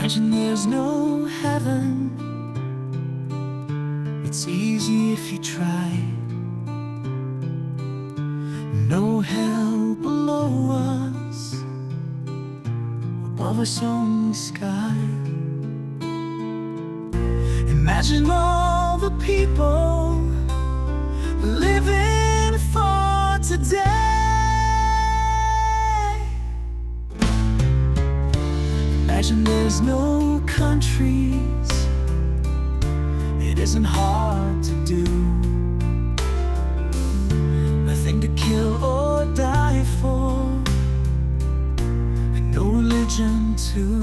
Imagine there's no heaven. It's easy if you try. No hell below us, above us only sky. Imagine all the people living for today. Imagine there's no countries. It isn't hard to do. Nothing to kill or die for, and no religion too.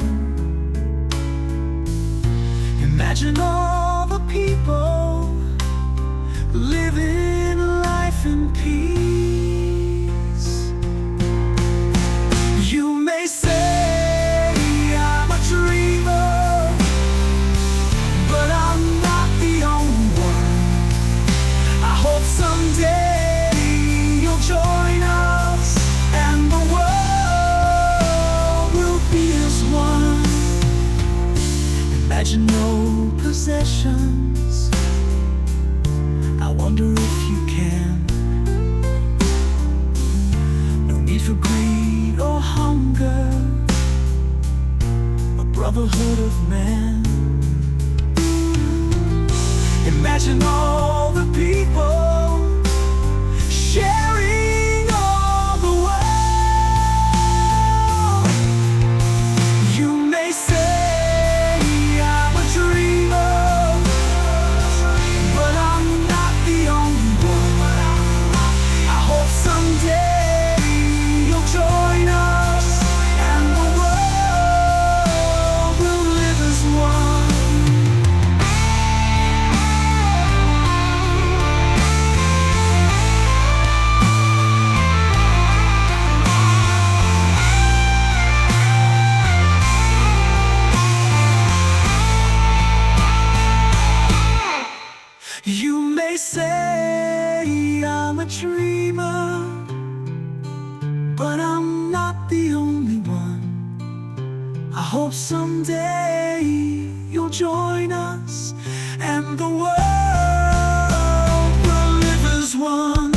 Imagine all the people living a life in peace. You may say someday you'll join us, and the world will be as one. Imagine no possessions. I wonder if you can. No need for greed or hunger, a brotherhood of man. Imagine all the people sharing all the world. You may say I'm a dreamer, but I'm not the only one. I hope someday you'll join us, and the world will live as one. You may say I'm a dreamer, but I'm not the only one. I hope someday you'll join us, and the world will live as one.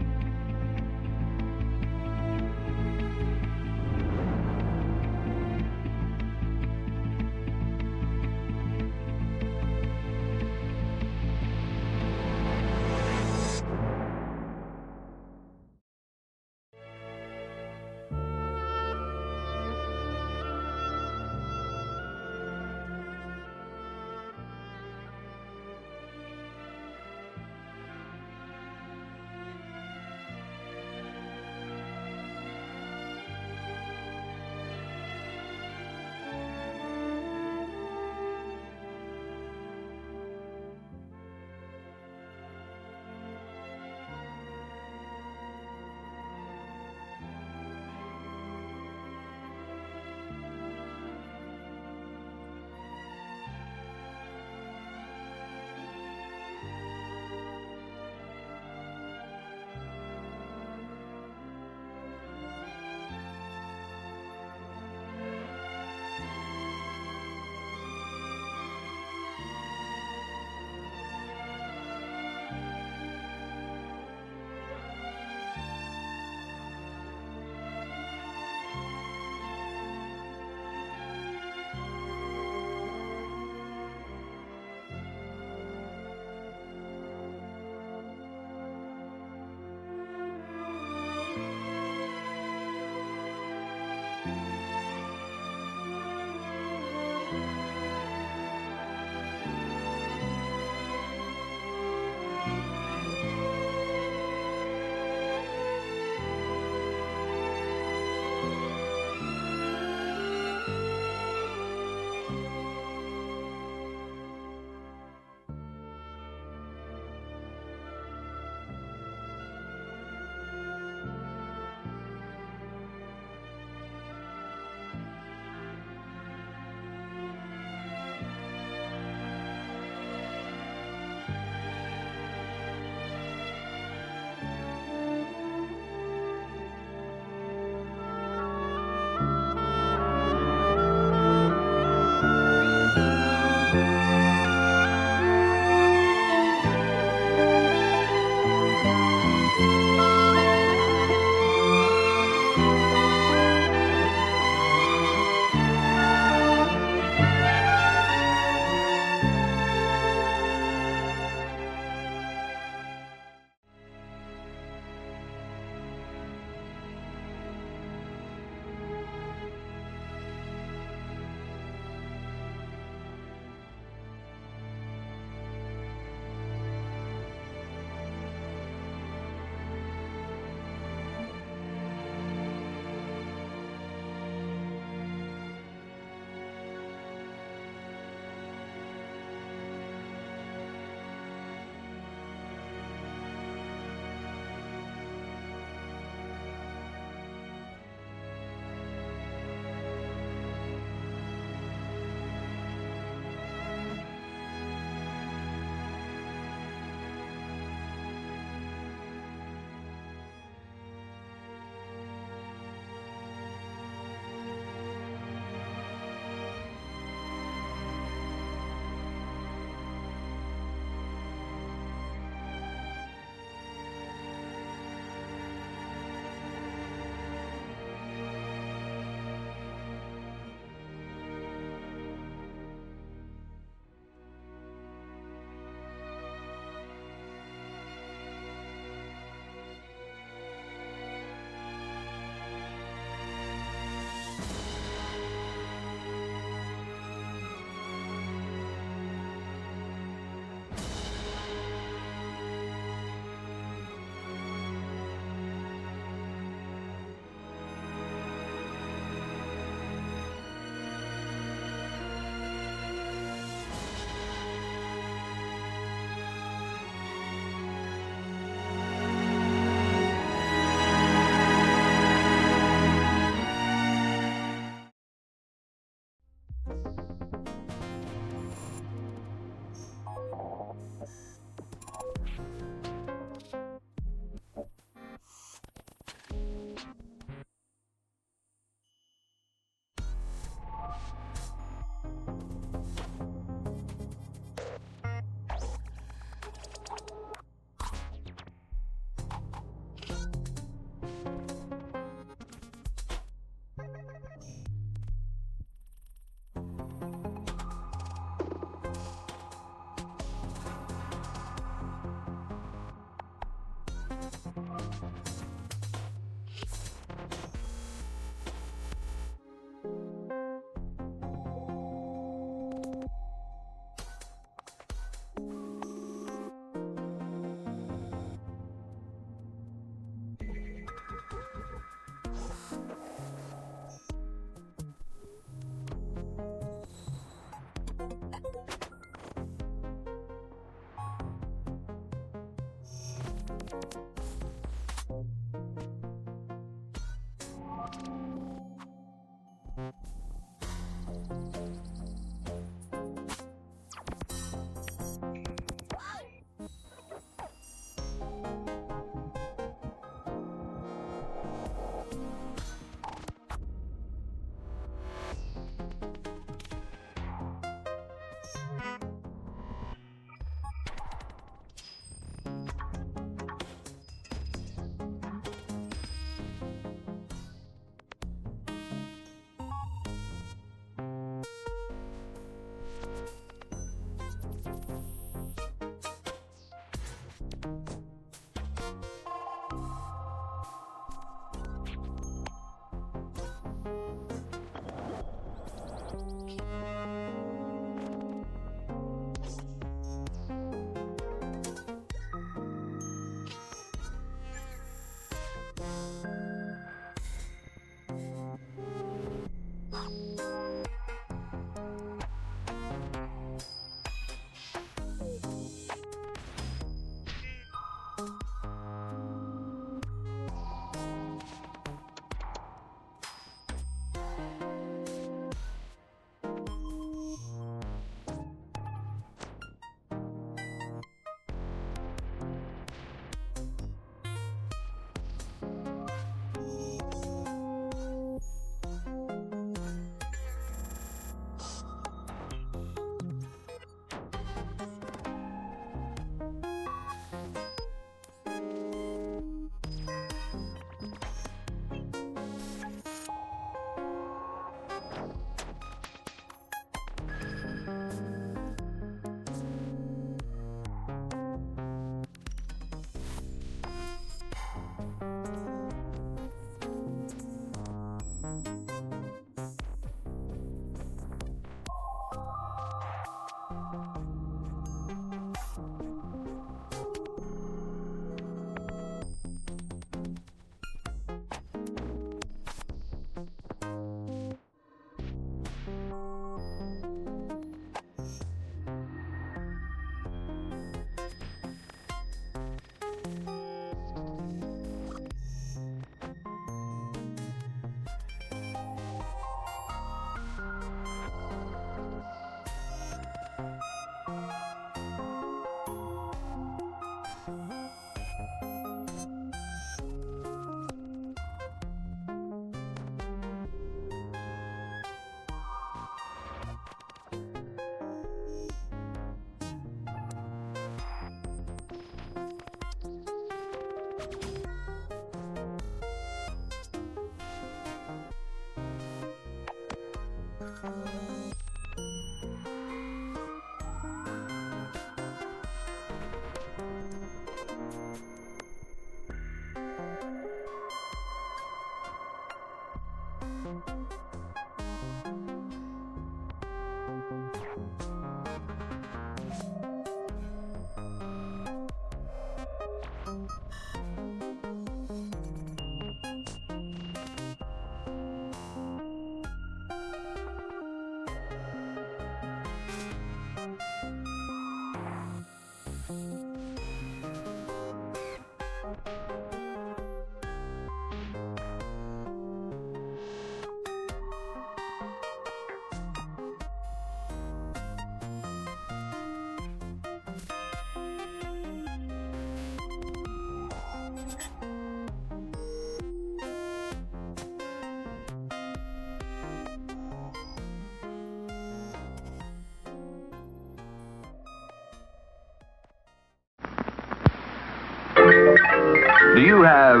Do you have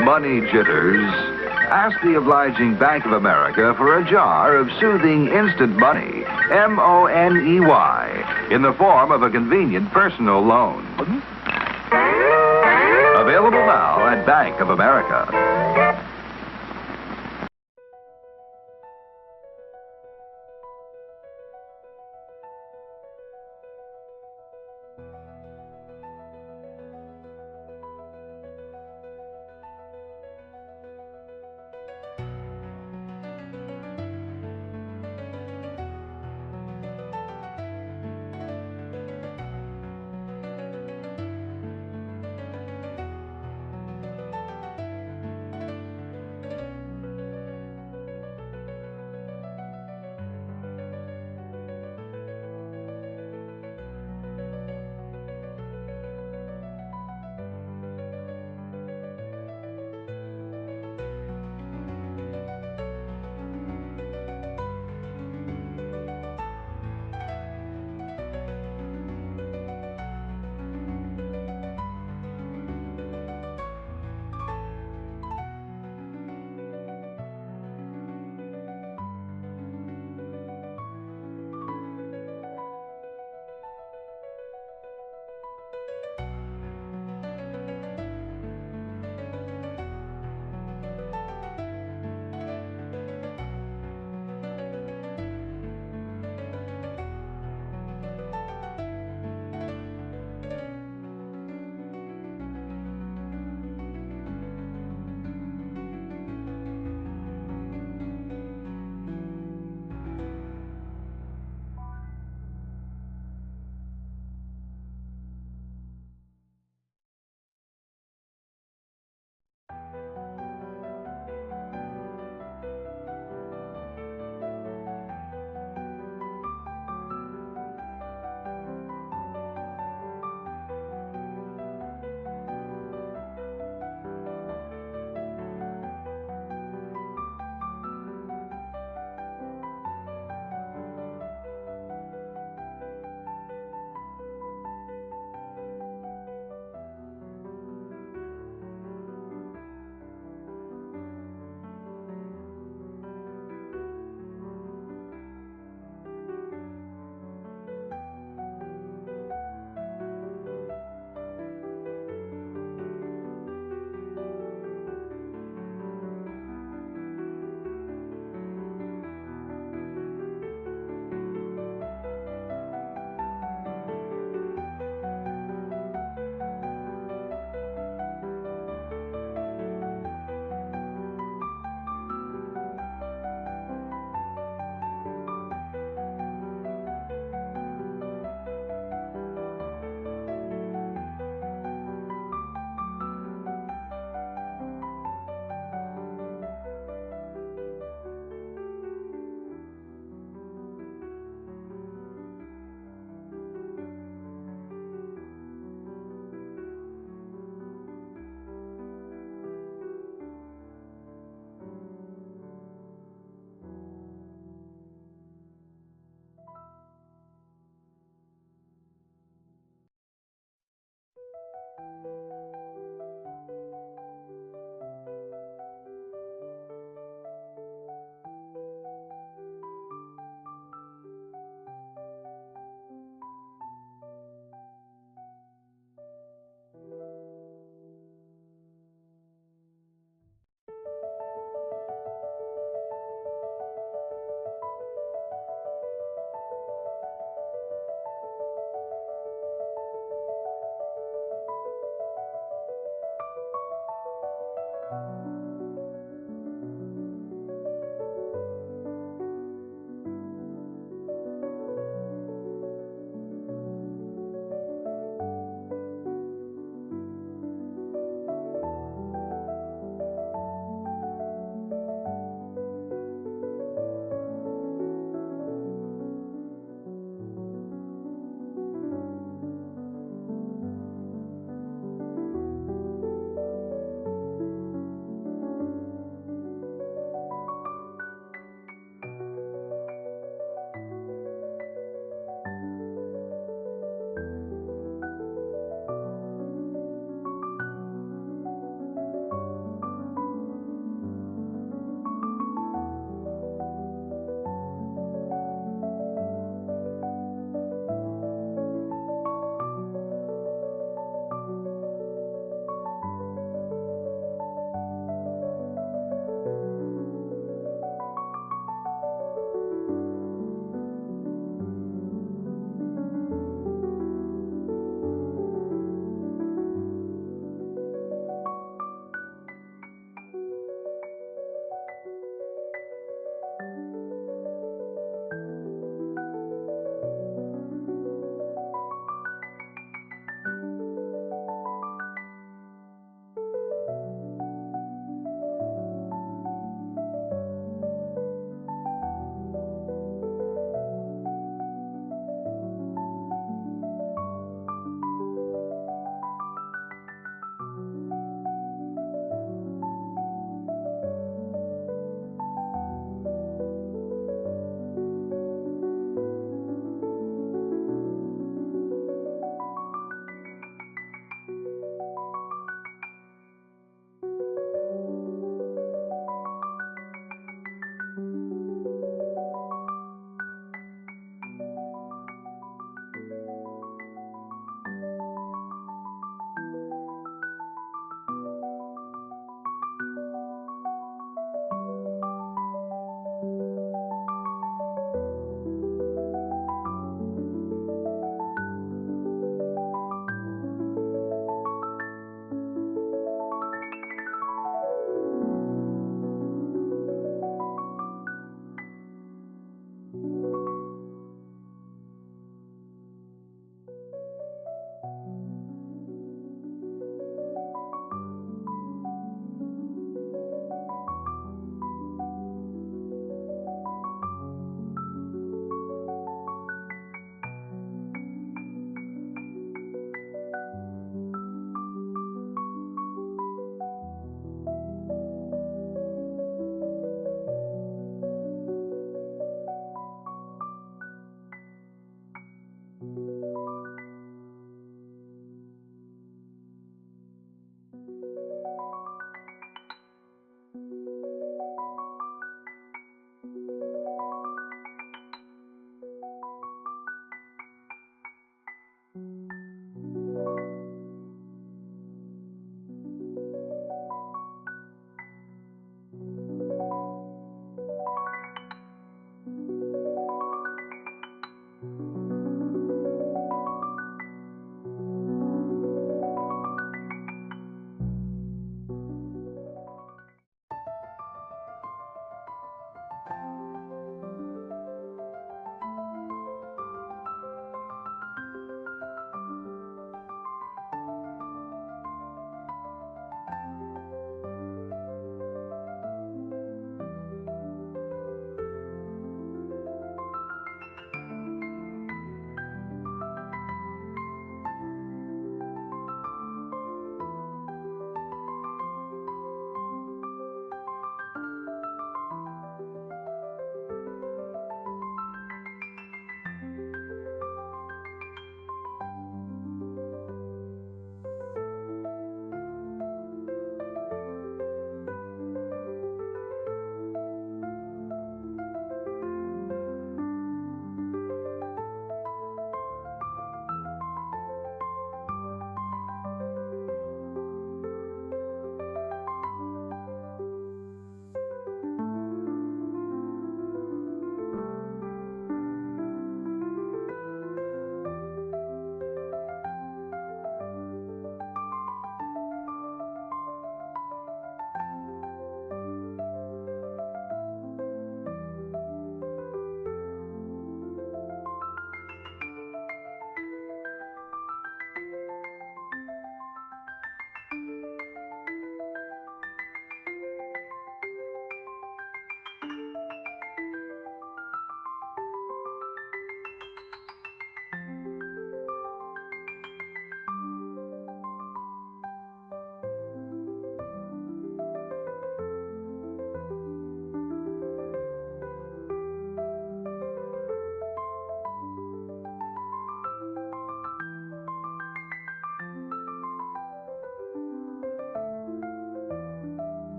money jitters? Ask the obliging Bank of America for a jar of soothing instant money, M-O-N-E-Y, in the form of a convenient personal loan. Available now at Bank of America.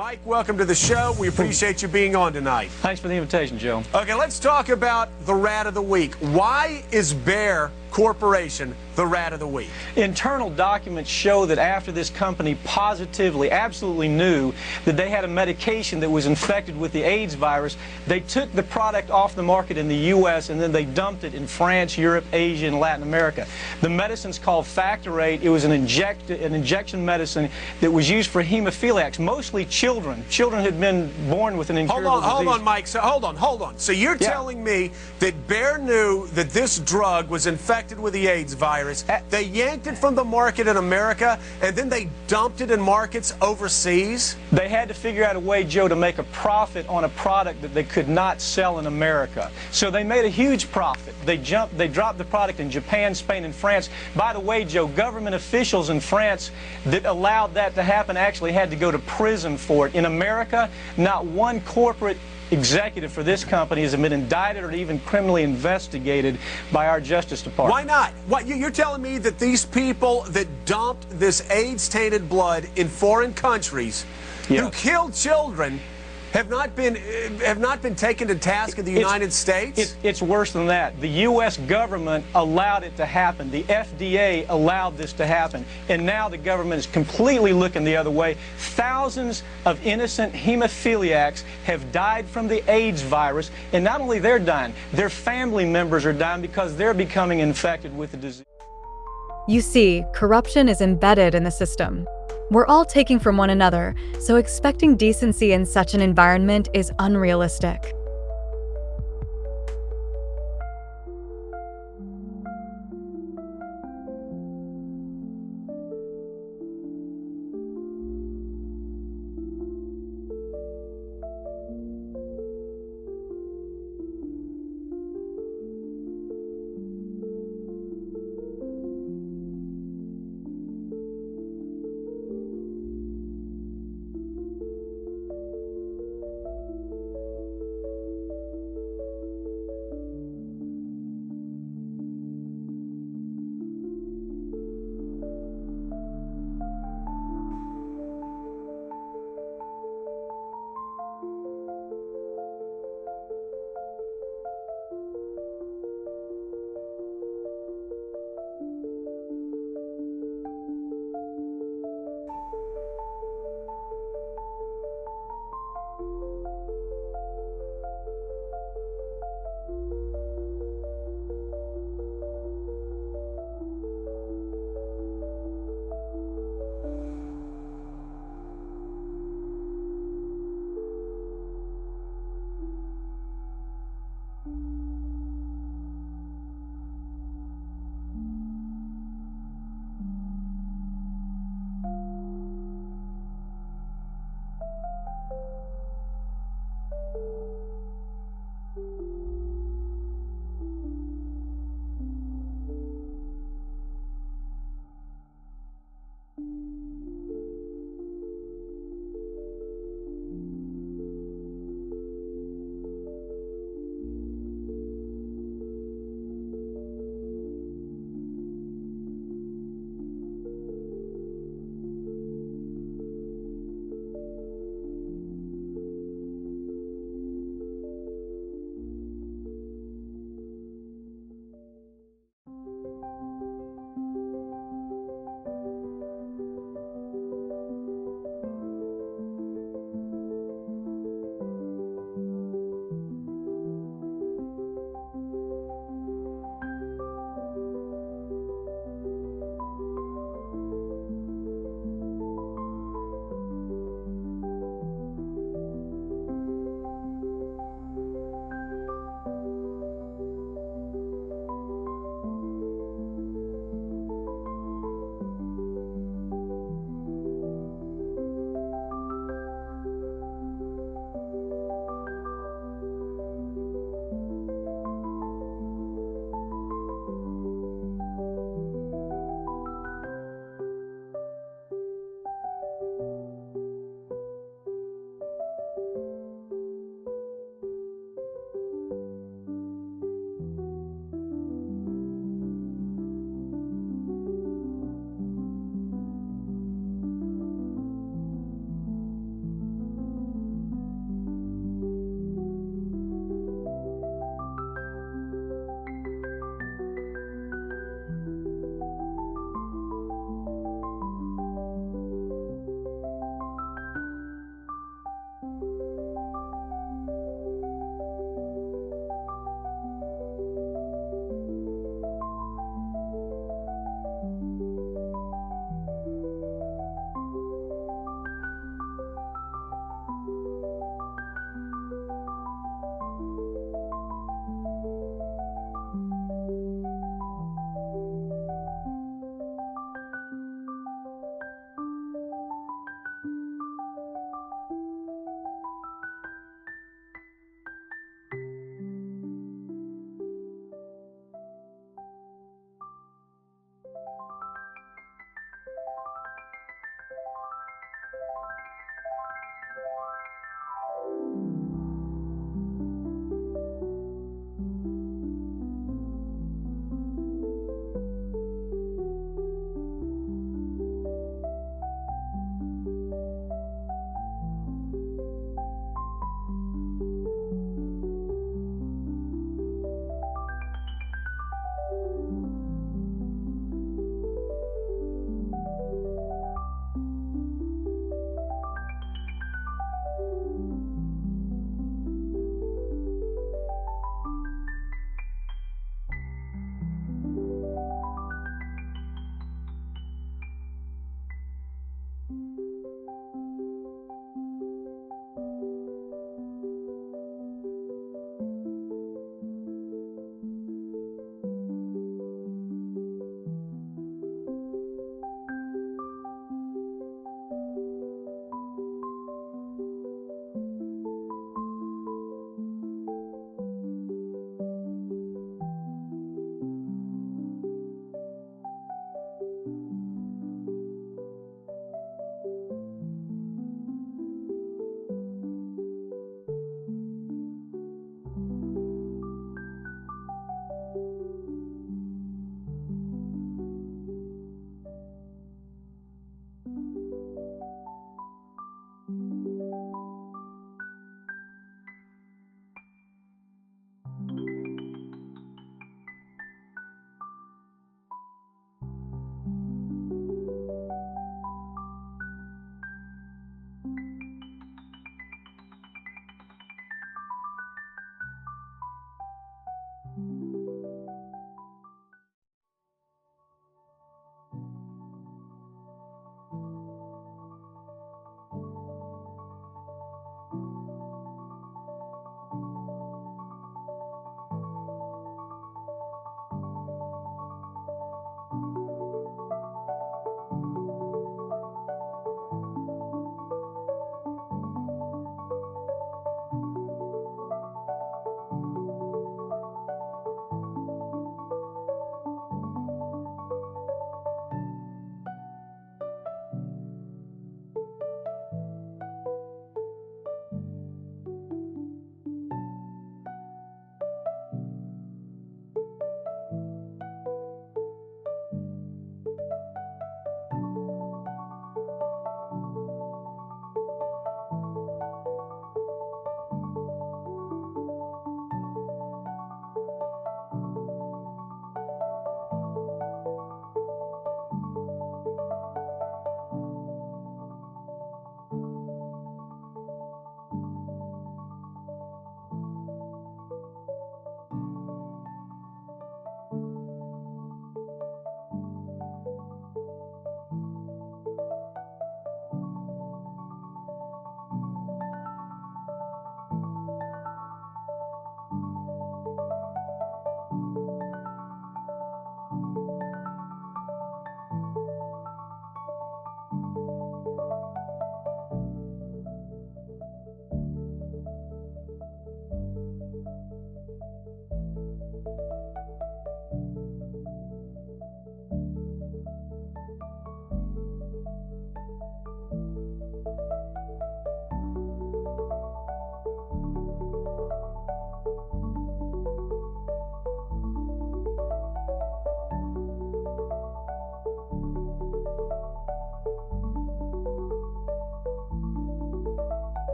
Mike, welcome to the show. We appreciate you being on tonight. Thanks for the invitation, Joe. Okay, let's talk about the rat of the week. Why is Bayer Corporation the rat of the week? Internal documents show that after this company positively, absolutely knew that they had a medication that was infected with the AIDS virus, they took the product off the market in the U.S. and then they dumped it in France, Europe, Asia, and Latin America. The medicine's called Factor 8. It was an injection medicine that was used for hemophiliacs, mostly children. Children had been born with an incurable disease. Hold on, Mike. So, hold on. So you're telling me that Bayer knew that this drug was infected with the AIDS virus. They yanked it from the market in America, and then they dumped it in markets overseas? They had to figure out a way, Joe, to make a profit on a product that they could not sell in America. So they made a huge profit. They dropped the product in Japan, Spain, and France. By the way, Joe, government officials in France that allowed that to happen actually had to go to prison for it. In America, not one corporate executive for this company has been indicted or even criminally investigated by our Justice Department. Why not? You're telling me that these people that dumped this AIDS-tainted blood in foreign countries, who killed children, have not been taken to task in the United States? It's worse than that. The U.S. government allowed it to happen. The FDA allowed this to happen. And now the government is completely looking the other way. Thousands of innocent hemophiliacs have died from the AIDS virus. And not only they're dying, their family members are dying because they're becoming infected with the disease. You see, corruption is embedded in the system. We're all taking from one another, so expecting decency in such an environment is unrealistic.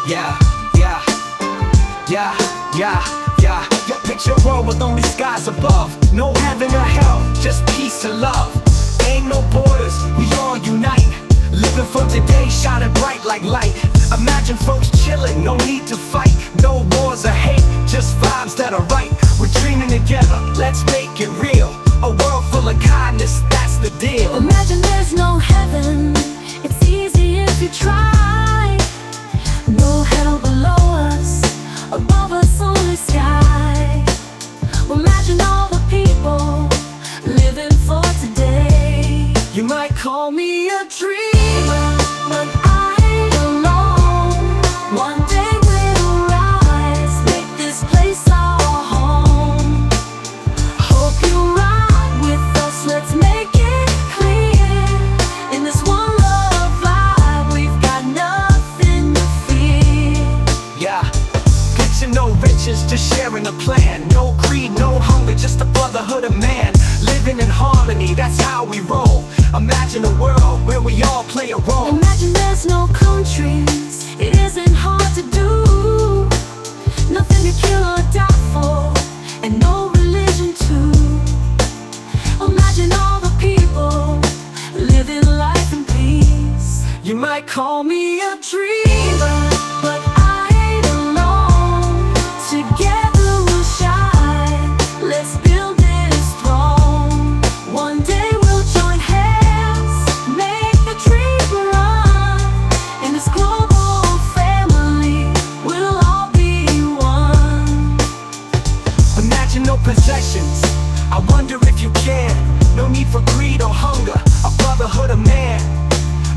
Yeah, yeah, yeah, yeah, yeah. Picture a world with only skies above. No heaven or hell, just peace and love. Ain't no borders, we all unite. Living for today, shining bright like light. Imagine folks chilling, no need to fight. No wars or hate, just vibes that are right. We're dreaming together, let's make it real. A world full of kindness, that's the deal. Imagine there's no heaven, it's easy if you try. No hell below us, above us only sky. Imagine all the people living for today. You might call me a dreamer, but I ain't alone. One day we'll rise, make this place our home. Hope you ride with us, let's make it clear. In this one love vibe, we've got nothing to fear. yeah. Picture no riches, just sharing a plan. No greed, no hunger, just a brotherhood of man. Living in harmony, that's how we roll. Imagine a world where we all play a role. Imagine there's no countries, it isn't hard to do. Nothing to kill or die for, and no religion too. Imagine all the people living life in peace. You might call me a dreamer, But I ain't alone. Together we'll shine. Let's build this throne. One day we'll join hands, make the dream run. In this global family, we'll all be one. imagine no possessions. I wonder if you can. No need for greed or hunger, a brotherhood of man.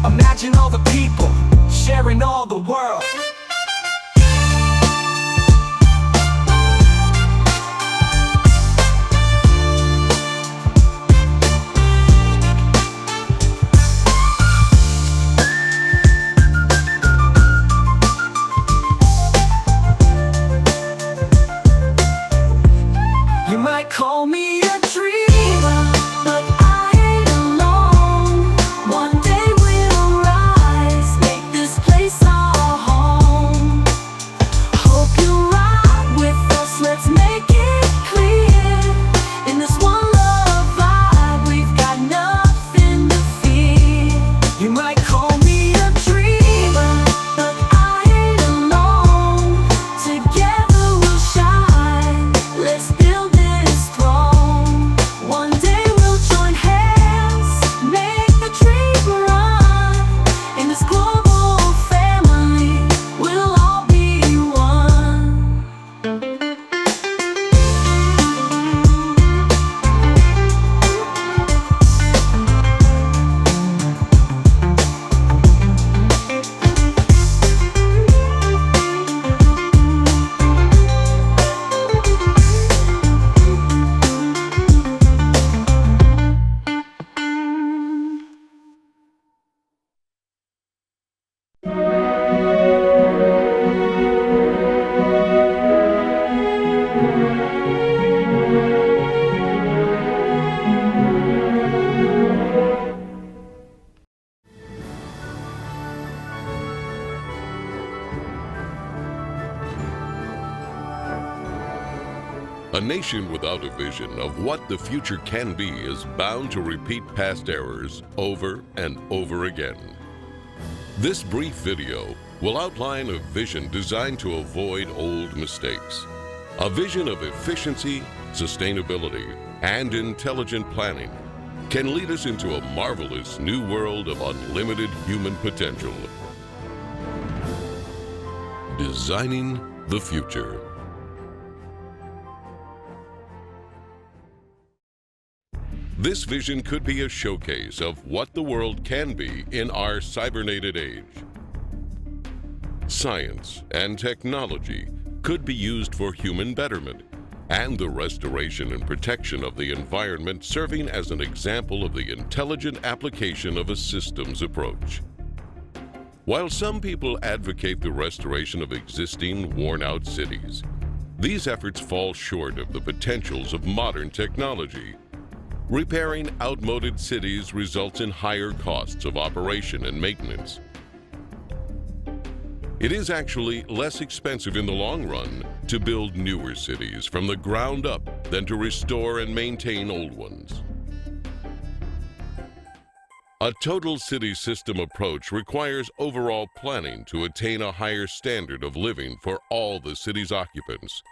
Imagine all the people sharing all the world. You might call me a dreamer, But I ain't alone. One day we'll rise, make this place our home. Hope you ride with us, let's make it clear. In this one love vibe, we've got nothing to fear. you might call me a dreamer. But I ain't alone. Together we'll shine. Let's build this throne. One day we'll join hands, make the dream run. In this global family, we'll all be one. A nation without a vision of what the future can be is bound to repeat past errors over and over again. This brief video will outline a vision designed to avoid old mistakes. A vision of efficiency, sustainability, and intelligent planning can lead us into a marvelous new world of unlimited human potential. Designing the future. This vision could be a showcase of what the world can be in our cybernated age. Science and technology could be used for human betterment and the restoration and protection of the environment, serving as an example of the intelligent application of a systems approach. While some people advocate the restoration of existing, worn-out cities, these efforts fall short of the potentials of modern technology. Repairing outmoded cities results in higher costs of operation and maintenance. It is actually less expensive in the long run to build newer cities from the ground up than to restore and maintain old ones. A total city system approach requires overall planning to attain a higher standard of living for all the city's occupants.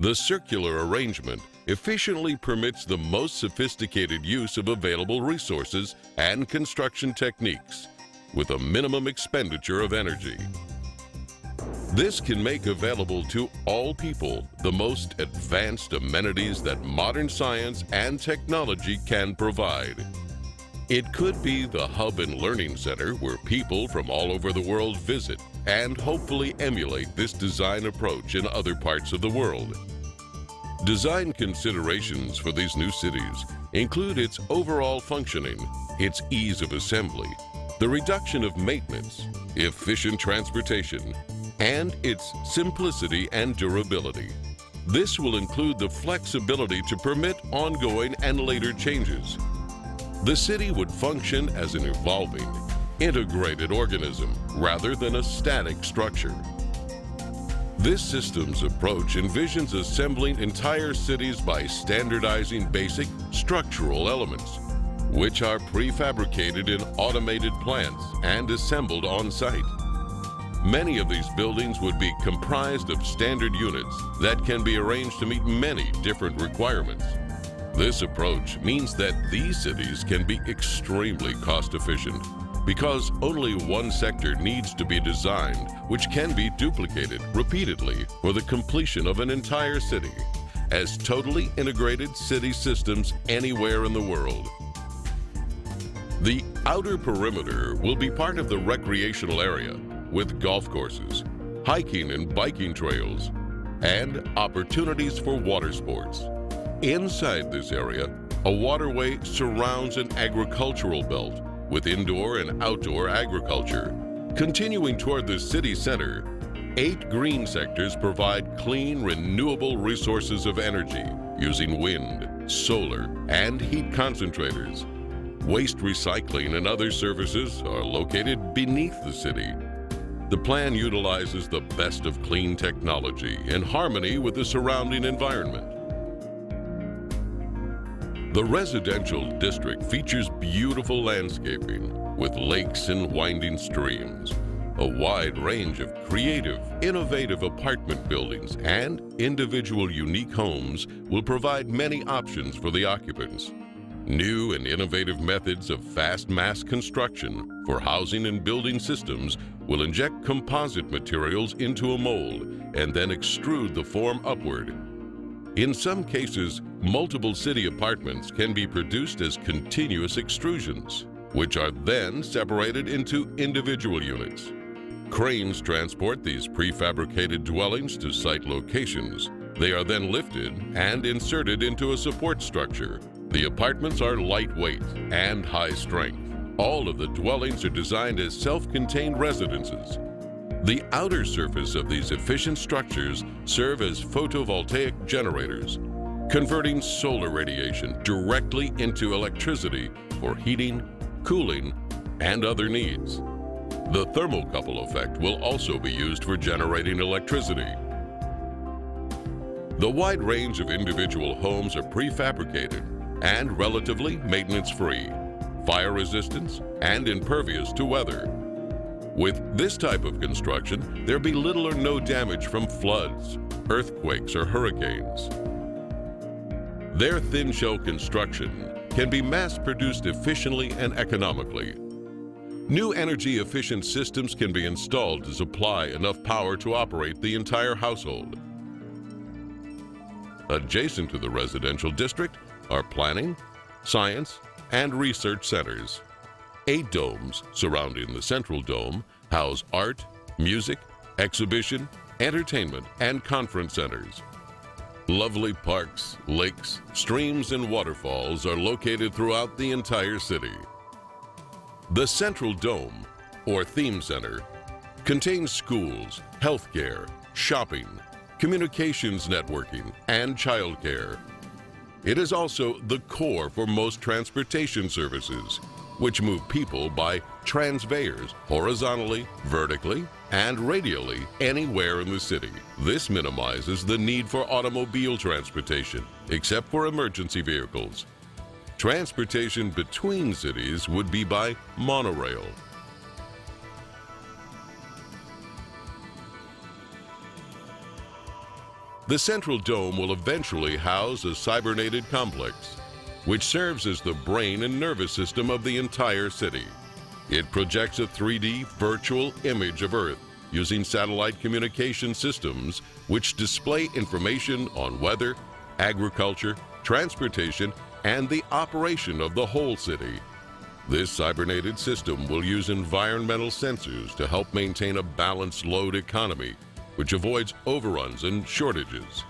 The circular arrangement efficiently permits the most sophisticated use of available resources and construction techniques with a minimum expenditure of energy. This can make available to all people the most advanced amenities that modern science and technology can provide. It could be the hub and learning center where people from all over the world visit and hopefully emulate this design approach in other parts of the world. Design considerations for these new cities include its overall functioning, its ease of assembly, the reduction of maintenance, efficient transportation, and its simplicity and durability. This will include the flexibility to permit ongoing and later changes. The city would function as an evolving, integrated organism rather than a static structure. This systems approach envisions assembling entire cities by standardizing basic structural elements, which are prefabricated in automated plants and assembled on site. Many of these buildings would be comprised of standard units that can be arranged to meet many different requirements. This approach means that these cities can be extremely cost efficient because only one sector needs to be designed, which can be duplicated repeatedly for the completion of an entire city as totally integrated city systems anywhere in the world. The outer perimeter will be part of the recreational area with golf courses, hiking and biking trails, and opportunities for water sports. Inside this area, a waterway surrounds an agricultural belt with indoor and outdoor agriculture. Continuing toward the city center, 8 green sectors provide clean, renewable resources of energy using wind, solar, and heat concentrators. Waste recycling and other services are located beneath the city. The plan utilizes the best of clean technology in harmony with the surrounding environment. The residential district features beautiful landscaping with lakes and winding streams, a wide range of creative, innovative apartment buildings, and individual unique homes will provide many options for the occupants. New and innovative methods of fast mass construction for housing and building systems will inject composite materials into a mold and then extrude the form upward. In some cases, multiple city apartments can be produced as continuous extrusions, which are then separated into individual units. Cranes transport these prefabricated dwellings to site locations. They are then lifted and inserted into a support structure. The apartments are lightweight and high strength. All of the dwellings are designed as self-contained residences. The outer surface of these efficient structures serve as photovoltaic generators, converting solar radiation directly into electricity for heating, cooling, and other needs. The thermocouple effect will also be used for generating electricity. The wide range of individual homes are prefabricated and relatively maintenance-free, fire-resistant, and impervious to weather. With this type of construction, there'll be little or no damage from floods, earthquakes, or hurricanes. Their thin shell construction can be mass-produced efficiently and economically. New energy-efficient systems can be installed to supply enough power to operate the entire household. Adjacent to the residential district are planning, science, and research centers. 8 domes surrounding the central dome house art, music, exhibition, entertainment, and conference centers. Lovely parks, lakes, streams, and waterfalls are located throughout the entire city. The central dome, or theme center, contains schools, healthcare, shopping, communications networking, and childcare. It is also the core for most transportation services, which move people by transveyors horizontally, vertically, and radially anywhere in the city. This minimizes the need for automobile transportation, except for emergency vehicles. Transportation between cities would be by monorail. The central dome will eventually house a cybernated complex, which serves as the brain and nervous system of the entire city. It projects a 3D virtual image of Earth using satellite communication systems which display information on weather, agriculture, transportation, and the operation of the whole city. This cybernated system will use environmental sensors to help maintain a balanced load economy, which avoids overruns and shortages.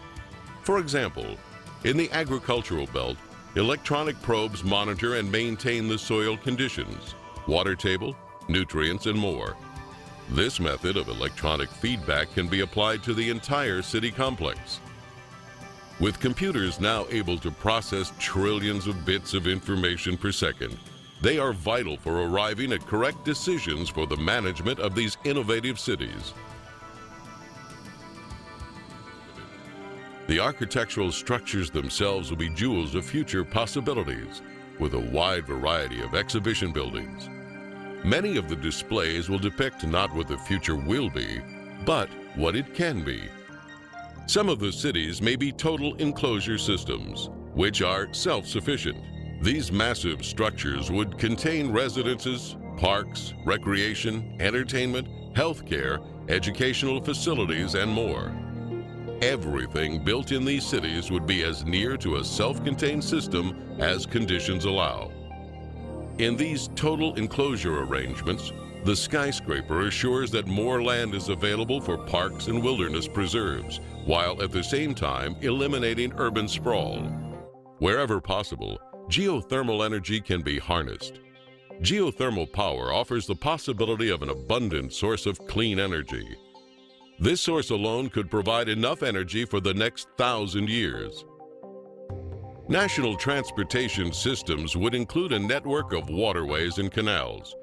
For example, in the agricultural belt, electronic probes monitor and maintain the soil conditions, water table, nutrients, and more. This method of electronic feedback can be applied to the entire city complex. With computers now able to process trillions of bits of information per second, they are vital for arriving at correct decisions for the management of these innovative cities. The architectural structures themselves will be jewels of future possibilities, with a wide variety of exhibition buildings. Many of the displays will depict not what the future will be, but what it can be. Some of the cities may be total enclosure systems, which are self-sufficient. These massive structures would contain residences, parks, recreation, entertainment, healthcare, educational facilities, and more. Everything built in these cities would be as near to a self-contained system as conditions allow. In these total enclosure arrangements, the skyscraper assures that more land is available for parks and wilderness preserves, while at the same time eliminating urban sprawl. Wherever possible, geothermal energy can be harnessed. Geothermal power offers the possibility of an abundant source of clean energy. This source alone could provide enough energy for the next 1,000 years. National transportation systems would include a network of waterways and canals.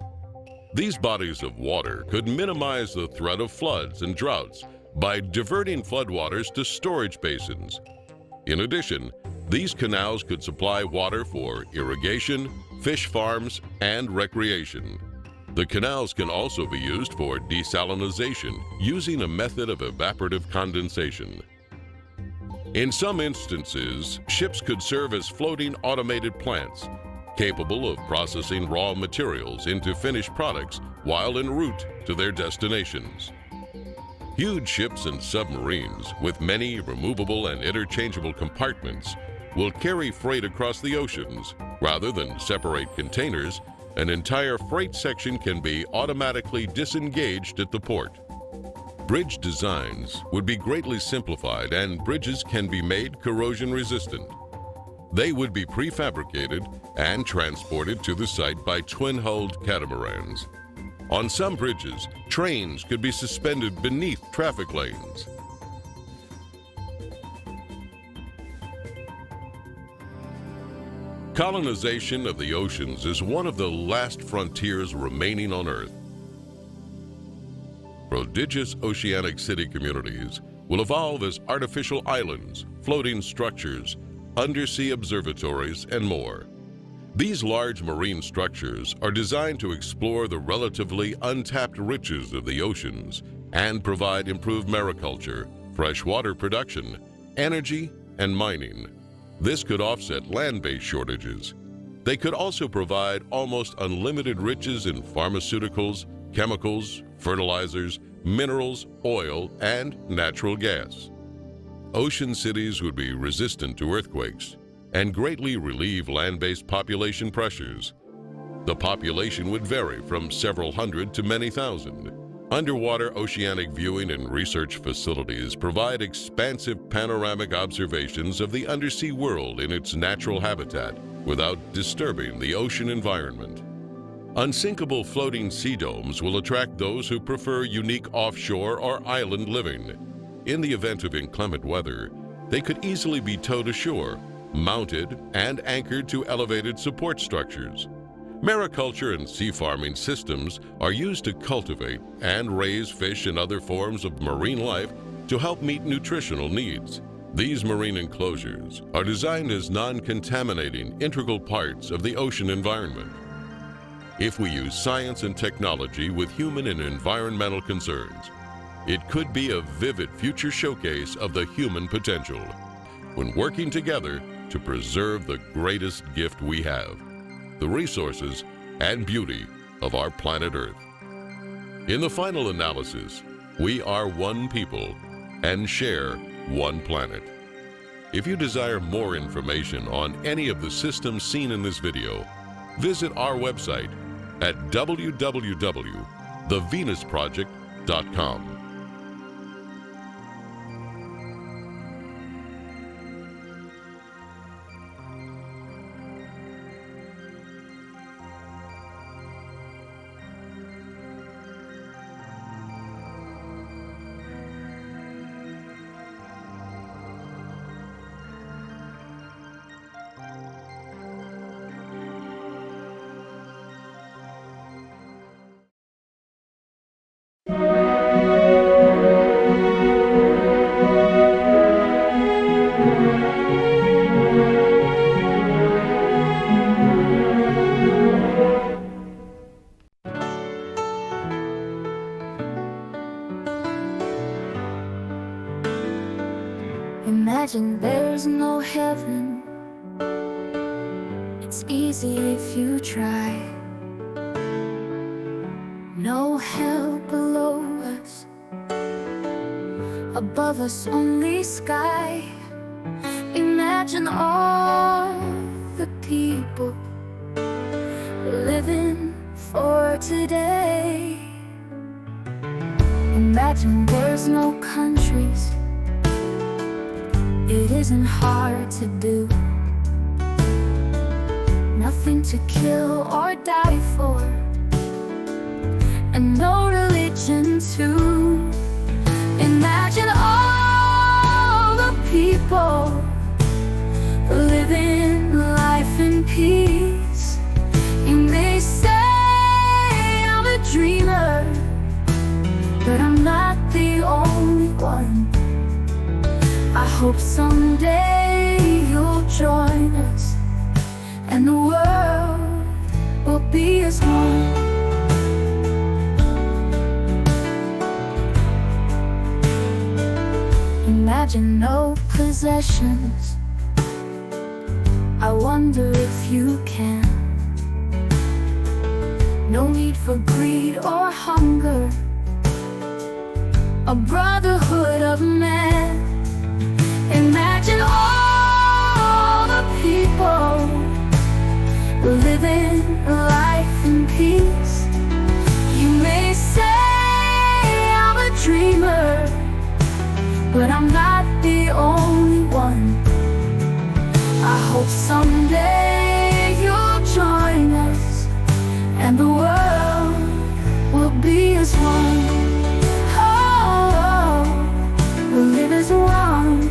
These bodies of water could minimize the threat of floods and droughts by diverting floodwaters to storage basins. In addition, these canals could supply water for irrigation, fish farms, and recreation. The canals can also be used for desalination using a method of evaporative condensation. In some instances, ships could serve as floating automated plants, capable of processing raw materials into finished products while en route to their destinations. Huge ships and submarines with many removable and interchangeable compartments will carry freight across the oceans. Rather than separate containers, an entire freight section can be automatically disengaged at the port. Bridge designs would be greatly simplified, and bridges can be made corrosion resistant. They would be prefabricated and transported to the site by twin-hulled catamarans. On some bridges, trains could be suspended beneath traffic lanes. Colonization of the oceans is one of the last frontiers remaining on Earth. Prodigious oceanic city communities will evolve as artificial islands, floating structures, undersea observatories, and more. These large marine structures are designed to explore the relatively untapped riches of the oceans and provide improved mariculture, freshwater production, energy, and mining. This could offset land-based shortages. They could also provide almost unlimited riches in pharmaceuticals, chemicals, fertilizers, minerals, oil, and natural gas. Ocean cities would be resistant to earthquakes and greatly relieve land-based population pressures. The population would vary from several hundred to many thousand. Underwater oceanic viewing and research facilities provide expansive panoramic observations of the undersea world in its natural habitat without disturbing the ocean environment. Unsinkable floating sea domes will attract those who prefer unique offshore or island living. In the event of inclement weather, they could easily be towed ashore, mounted and anchored to elevated support structures. Mariculture and sea farming systems are used to cultivate and raise fish and other forms of marine life to help meet nutritional needs. These marine enclosures are designed as non-contaminating integral parts of the ocean environment. If we use science and technology with human and environmental concerns, it could be a vivid future showcase of the human potential when working together to preserve the greatest gift we have, the resources and beauty of our planet Earth. In the final analysis, we are one people and share one planet. If you desire more information on any of the systems seen in this video, visit our website at www.thevenusproject.com. Imagine there's no heaven. It's easy if you try. No hell below us, above us only sky. Imagine all the people living for today. Imagine there's no countries. It isn't hard to do. Nothing to kill or die for, and no religion too. Imagine all the people living life in peace. You may say I'm a dreamer, but I'm not the only one. I hope someday you'll join us, and the world will be as one. Imagine no possessions. I wonder if you can. No need for greed or hunger. A brotherhood of man. Imagine all the people living life in peace. You may say I'm a dreamer, but I'm not the only one. I hope someday you'll join us, and the world will be as one. Oh, we'll live as one.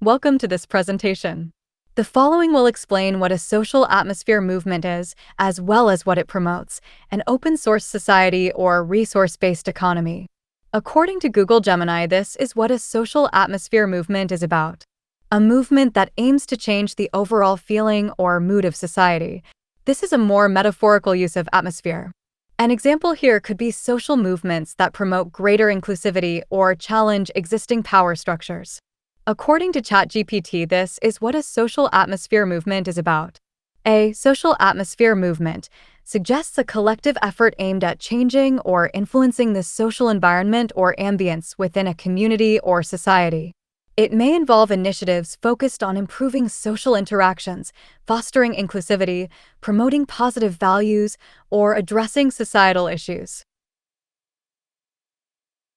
Welcome to this presentation. The following will explain what a social atmosphere movement is, as well as what it promotes: an open-source society or resource-based economy. According to Google Gemini, this is what a social atmosphere movement is about. A movement that aims to change the overall feeling or mood of society. This is a more metaphorical use of atmosphere. An example here could be social movements that promote greater inclusivity or challenge existing power structures. According to ChatGPT, this is what a social atmosphere movement is about. A social atmosphere movement suggests a collective effort aimed at changing or influencing the social environment or ambience within a community or society. It may involve initiatives focused on improving social interactions, fostering inclusivity, promoting positive values, or addressing societal issues.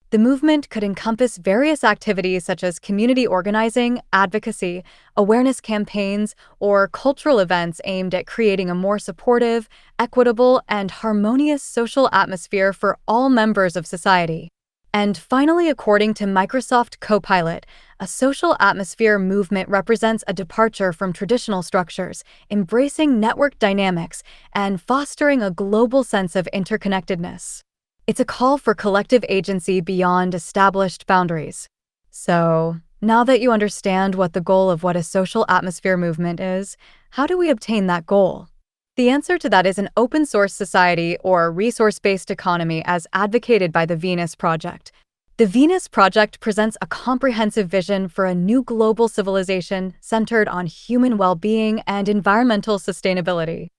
The movement could encompass various activities such as community organizing, advocacy, awareness campaigns, or cultural events aimed at creating a more supportive, equitable, and harmonious social atmosphere for all members of society. And finally, according to Microsoft Copilot, a social atmosphere movement represents a departure from traditional structures, embracing network dynamics and fostering a global sense of interconnectedness. It's a call for collective agency beyond established boundaries. So, now that you understand what the goal of what a social atmosphere movement is, how do we obtain that goal? The answer to that is an open-source society or resource-based economy as advocated by the Venus Project. The Venus Project presents a comprehensive vision for a new global civilization centered on human well-being and environmental sustainability.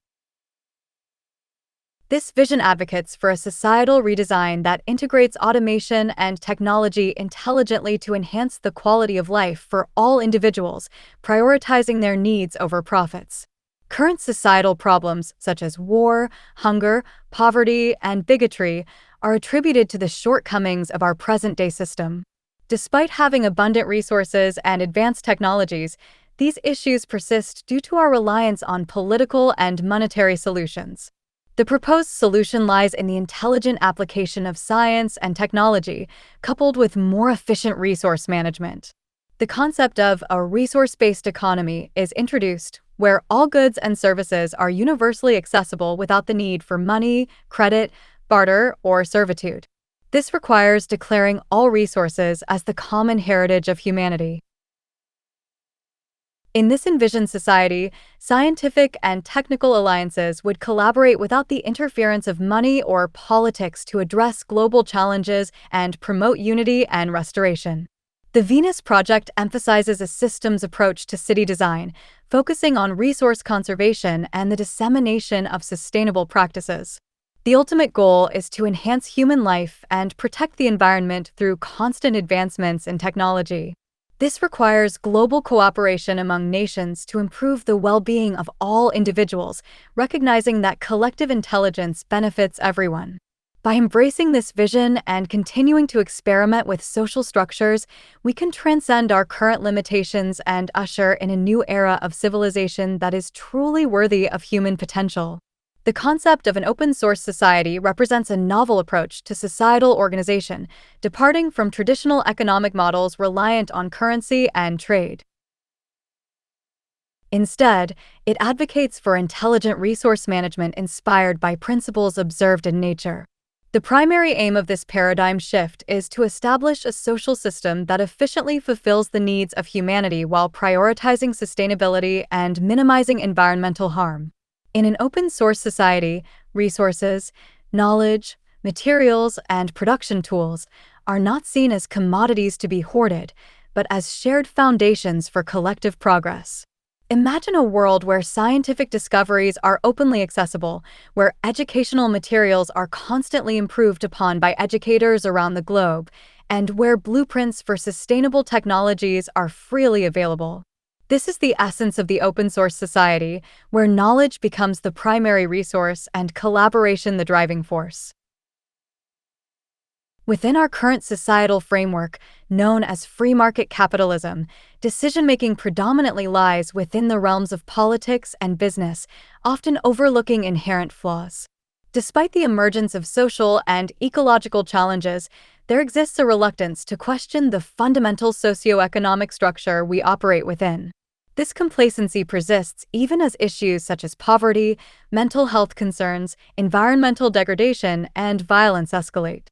This vision advocates for a societal redesign that integrates automation and technology intelligently to enhance the quality of life for all individuals, prioritizing their needs over profits. Current societal problems such as war, hunger, poverty, and bigotry are attributed to the shortcomings of our present-day system. Despite having abundant resources and advanced technologies, these issues persist due to our reliance on political and monetary solutions. The proposed solution lies in the intelligent application of science and technology, coupled with more efficient resource management. The concept of a resource-based economy is introduced, where all goods and services are universally accessible without the need for money, credit, barter, or servitude. This requires declaring all resources as the common heritage of humanity. In this envisioned society, scientific and technical alliances would collaborate without the interference of money or politics to address global challenges and promote unity and restoration. The Venus Project emphasizes a systems approach to city design, focusing on resource conservation and the dissemination of sustainable practices. The ultimate goal is to enhance human life and protect the environment through constant advancements in technology. This requires global cooperation among nations to improve the well-being of all individuals, recognizing that collective intelligence benefits everyone. By embracing this vision and continuing to experiment with social structures, we can transcend our current limitations and usher in a new era of civilization that is truly worthy of human potential. The concept of an open-source society represents a novel approach to societal organization, departing from traditional economic models reliant on currency and trade. Instead, it advocates for intelligent resource management inspired by principles observed in nature. The primary aim of this paradigm shift is to establish a social system that efficiently fulfills the needs of humanity while prioritizing sustainability and minimizing environmental harm. In an open-source society, resources, knowledge, materials, and production tools are not seen as commodities to be hoarded, but as shared foundations for collective progress. Imagine a world where scientific discoveries are openly accessible, where educational materials are constantly improved upon by educators around the globe, and where blueprints for sustainable technologies are freely available. This is the essence of the open-source society, where knowledge becomes the primary resource and collaboration the driving force. Within our current societal framework, known as free market capitalism, decision-making predominantly lies within the realms of politics and business, often overlooking inherent flaws. Despite the emergence of social and ecological challenges, there exists a reluctance to question the fundamental socioeconomic structure we operate within. This complacency persists even as issues such as poverty, mental health concerns, environmental degradation, and violence escalate.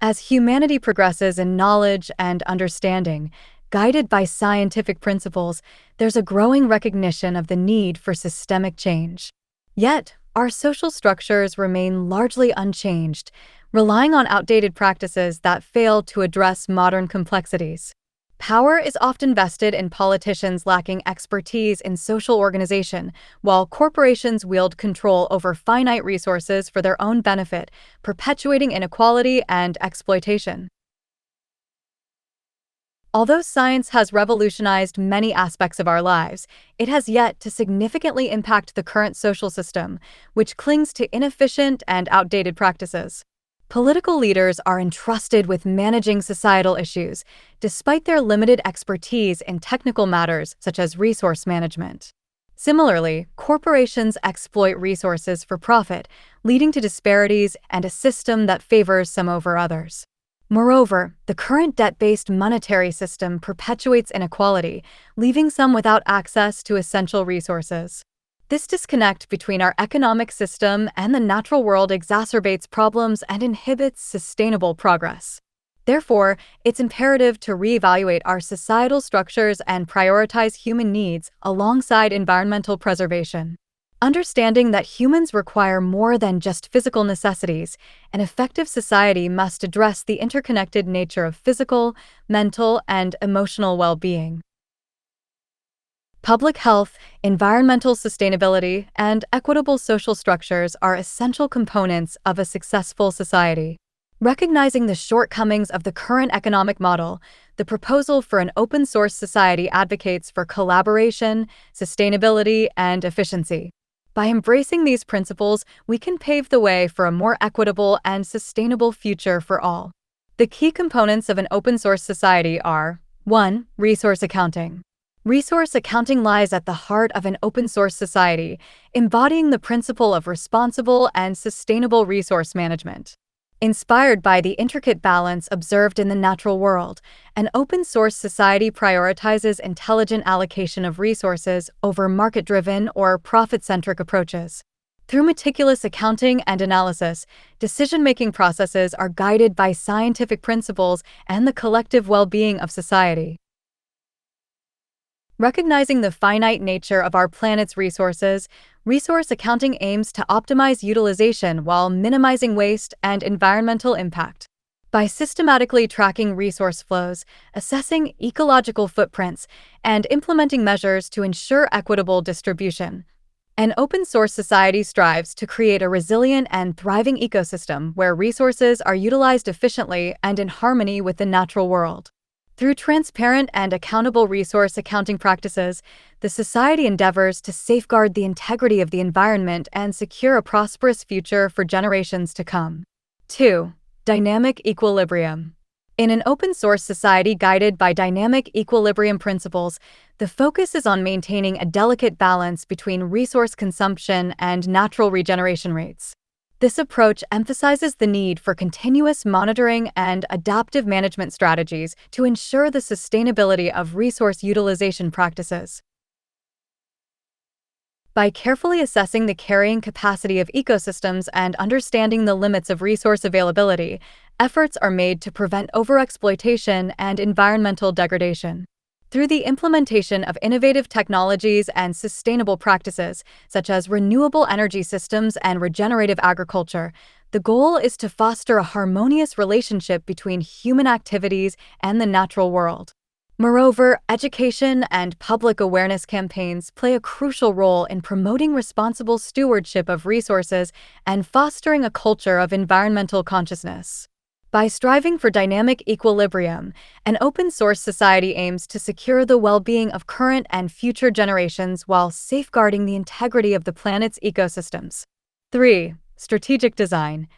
As humanity progresses in knowledge and understanding, guided by scientific principles, there's a growing recognition of the need for systemic change. Yet, our social structures remain largely unchanged, relying on outdated practices that fail to address modern complexities. Power is often vested in politicians lacking expertise in social organization, while corporations wield control over finite resources for their own benefit, perpetuating inequality and exploitation. Although science has revolutionized many aspects of our lives, it has yet to significantly impact the current social system, which clings to inefficient and outdated practices. Political leaders are entrusted with managing societal issues, despite their limited expertise in technical matters such as resource management. Similarly, corporations exploit resources for profit, leading to disparities and a system that favors some over others. Moreover, the current debt-based monetary system perpetuates inequality, leaving some without access to essential resources. This disconnect between our economic system and the natural world exacerbates problems and inhibits sustainable progress. Therefore, it's imperative to reevaluate our societal structures and prioritize human needs alongside environmental preservation. Understanding that humans require more than just physical necessities, an effective society must address the interconnected nature of physical, mental, and emotional well-being. Public health, environmental sustainability, and equitable social structures are essential components of a successful society. Recognizing the shortcomings of the current economic model, the proposal for an open-source society advocates for collaboration, sustainability, and efficiency. By embracing these principles, we can pave the way for a more equitable and sustainable future for all. The key components of an open-source society are: 1. Resource accounting. Resource accounting lies at the heart of an open-source society, embodying the principle of responsible and sustainable resource management. Inspired by the intricate balance observed in the natural world, an open-source society prioritizes intelligent allocation of resources over market-driven or profit-centric approaches. Through meticulous accounting and analysis, decision-making processes are guided by scientific principles and the collective well-being of society. Recognizing the finite nature of our planet's resources, resource accounting aims to optimize utilization while minimizing waste and environmental impact. By systematically tracking resource flows, assessing ecological footprints, and implementing measures to ensure equitable distribution, an open-source society strives to create a resilient and thriving ecosystem where resources are utilized efficiently and in harmony with the natural world. Through transparent and accountable resource accounting practices, the society endeavors to safeguard the integrity of the environment and secure a prosperous future for generations to come. 2. Dynamic equilibrium. In an open-source society guided by dynamic equilibrium principles, the focus is on maintaining a delicate balance between resource consumption and natural regeneration rates. This approach emphasizes the need for continuous monitoring and adaptive management strategies to ensure the sustainability of resource utilization practices. By carefully assessing the carrying capacity of ecosystems and understanding the limits of resource availability, efforts are made to prevent overexploitation and environmental degradation. Through the implementation of innovative technologies and sustainable practices, such as renewable energy systems and regenerative agriculture, the goal is to foster a harmonious relationship between human activities and the natural world. Moreover, education and public awareness campaigns play a crucial role in promoting responsible stewardship of resources and fostering a culture of environmental consciousness. By striving for dynamic equilibrium, an open-source society aims to secure the well-being of current and future generations while safeguarding the integrity of the planet's ecosystems. 3. Strategic design.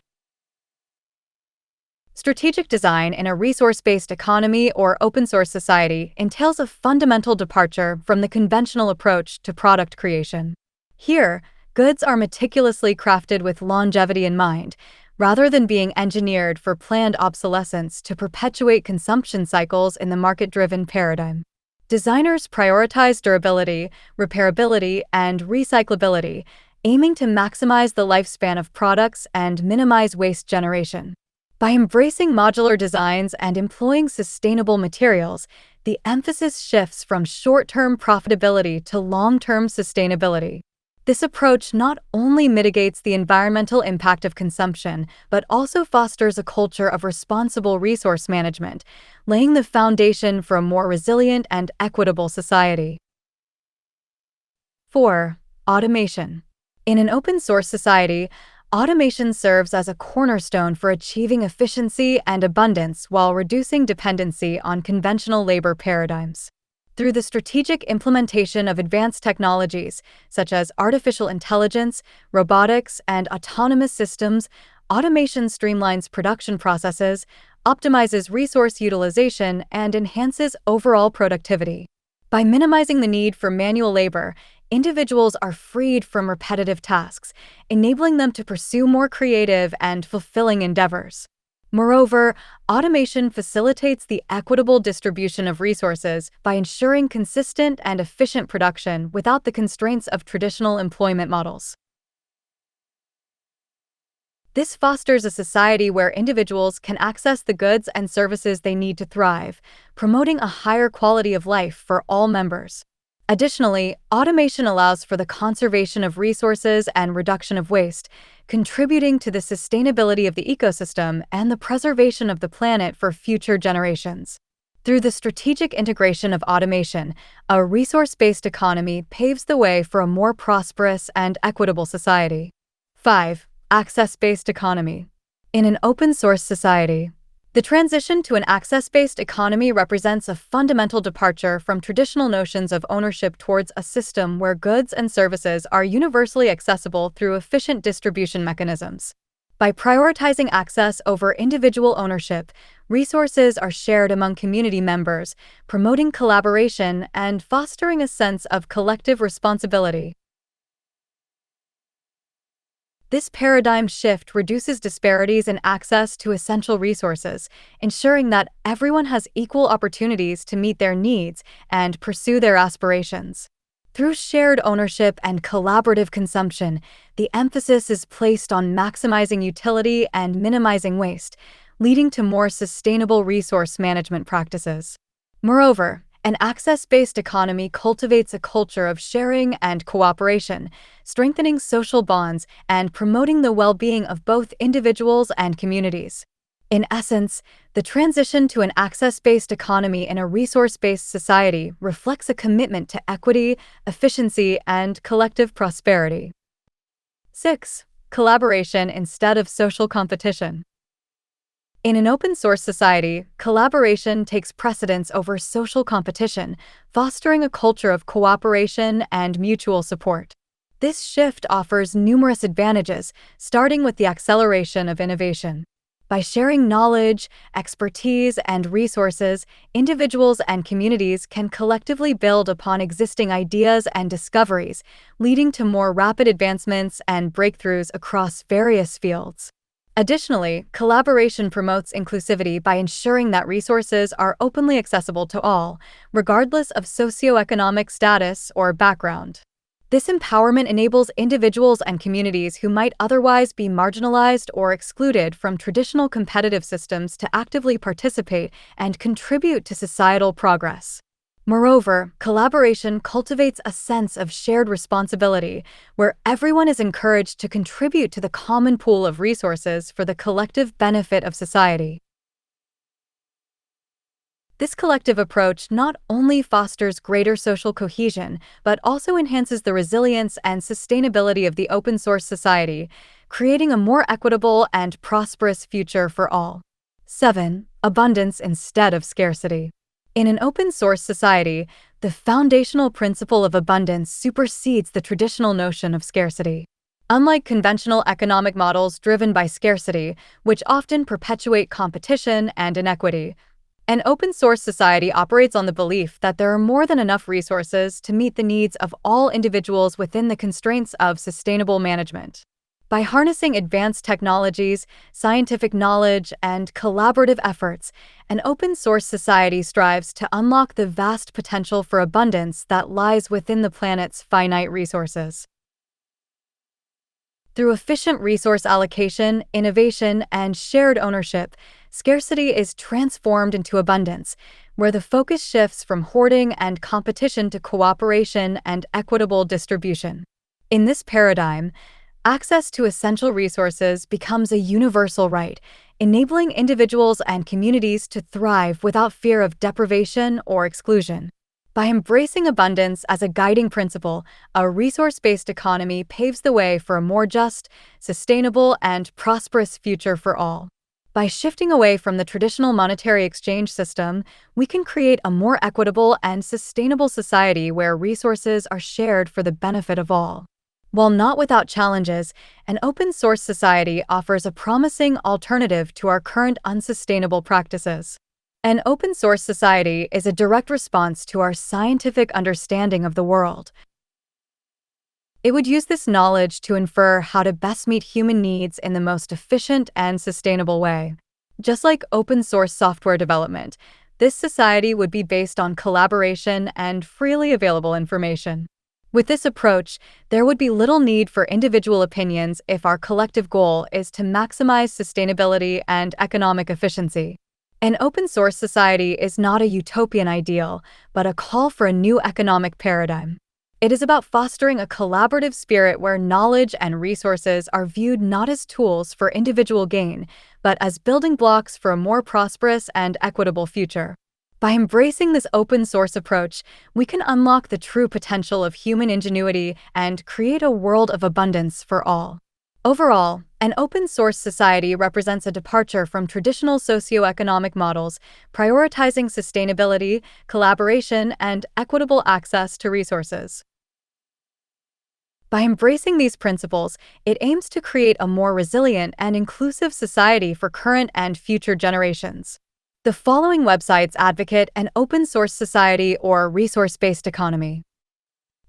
Strategic design in a resource-based economy or open-source society entails a fundamental departure from the conventional approach to product creation. Here, goods are meticulously crafted with longevity in mind, rather than being engineered for planned obsolescence to perpetuate consumption cycles in the market-driven paradigm. Designers prioritize durability, repairability, and recyclability, aiming to maximize the lifespan of products and minimize waste generation. By embracing modular designs and employing sustainable materials, the emphasis shifts from short-term profitability to long-term sustainability. This approach not only mitigates the environmental impact of consumption, but also fosters a culture of responsible resource management, laying the foundation for a more resilient and equitable society. 4. Automation. In an open-source society, automation serves as a cornerstone for achieving efficiency and abundance while reducing dependency on conventional labor paradigms. Through the strategic implementation of advanced technologies, such as artificial intelligence, robotics, and autonomous systems, automation streamlines production processes, optimizes resource utilization, and enhances overall productivity. By minimizing the need for manual labor, individuals are freed from repetitive tasks, enabling them to pursue more creative and fulfilling endeavors. Moreover, automation facilitates the equitable distribution of resources by ensuring consistent and efficient production without the constraints of traditional employment models. This fosters a society where individuals can access the goods and services they need to thrive, promoting a higher quality of life for all members. Additionally, automation allows for the conservation of resources and reduction of waste, contributing to the sustainability of the ecosystem and the preservation of the planet for future generations. Through the strategic integration of automation, a resource-based economy paves the way for a more prosperous and equitable society. 5. Access-based economy. In an open-source society, the transition to an access-based economy represents a fundamental departure from traditional notions of ownership towards a system where goods and services are universally accessible through efficient distribution mechanisms. By prioritizing access over individual ownership, resources are shared among community members, promoting collaboration and fostering a sense of collective responsibility. This paradigm shift reduces disparities in access to essential resources, ensuring that everyone has equal opportunities to meet their needs and pursue their aspirations. Through shared ownership and collaborative consumption, the emphasis is placed on maximizing utility and minimizing waste, leading to more sustainable resource management practices. Moreover, an access-based economy cultivates a culture of sharing and cooperation, strengthening social bonds and promoting the well-being of both individuals and communities. In essence, the transition to an access-based economy in a resource-based society reflects a commitment to equity, efficiency, and collective prosperity. 6. Collaboration instead of social competition. In an open-source society, collaboration takes precedence over social competition, fostering a culture of cooperation and mutual support. This shift offers numerous advantages, starting with the acceleration of innovation. By sharing knowledge, expertise, and resources, individuals and communities can collectively build upon existing ideas and discoveries, leading to more rapid advancements and breakthroughs across various fields. Additionally, collaboration promotes inclusivity by ensuring that resources are openly accessible to all, regardless of socioeconomic status or background. This empowerment enables individuals and communities who might otherwise be marginalized or excluded from traditional competitive systems to actively participate and contribute to societal progress. Moreover, collaboration cultivates a sense of shared responsibility, where everyone is encouraged to contribute to the common pool of resources for the collective benefit of society. This collective approach not only fosters greater social cohesion, but also enhances the resilience and sustainability of the open-source society, creating a more equitable and prosperous future for all. 7. Abundance instead of scarcity. In an open-source society, the foundational principle of abundance supersedes the traditional notion of scarcity. Unlike conventional economic models driven by scarcity, which often perpetuate competition and inequity, an open-source society operates on the belief that there are more than enough resources to meet the needs of all individuals within the constraints of sustainable management. By harnessing advanced technologies, scientific knowledge, and collaborative efforts, an open-source society strives to unlock the vast potential for abundance that lies within the planet's finite resources. Through efficient resource allocation, innovation, and shared ownership, scarcity is transformed into abundance, where the focus shifts from hoarding and competition to cooperation and equitable distribution. In this paradigm, access to essential resources becomes a universal right, enabling individuals and communities to thrive without fear of deprivation or exclusion. By embracing abundance as a guiding principle, a resource-based economy paves the way for a more just, sustainable, and prosperous future for all. By shifting away from the traditional monetary exchange system, we can create a more equitable and sustainable society where resources are shared for the benefit of all. While not without challenges, an open-source society offers a promising alternative to our current unsustainable practices. An open-source society is a direct response to our scientific understanding of the world. It would use this knowledge to infer how to best meet human needs in the most efficient and sustainable way. Just like open-source software development, this society would be based on collaboration and freely available information. With this approach, there would be little need for individual opinions if our collective goal is to maximize sustainability and economic efficiency. An open-source society is not a utopian ideal, but a call for a new economic paradigm. It is about fostering a collaborative spirit where knowledge and resources are viewed not as tools for individual gain, but as building blocks for a more prosperous and equitable future. By embracing this open-source approach, we can unlock the true potential of human ingenuity and create a world of abundance for all. Overall, an open-source society represents a departure from traditional socioeconomic models, prioritizing sustainability, collaboration, and equitable access to resources. By embracing these principles, it aims to create a more resilient and inclusive society for current and future generations. The following websites advocate an open-source society or resource-based economy.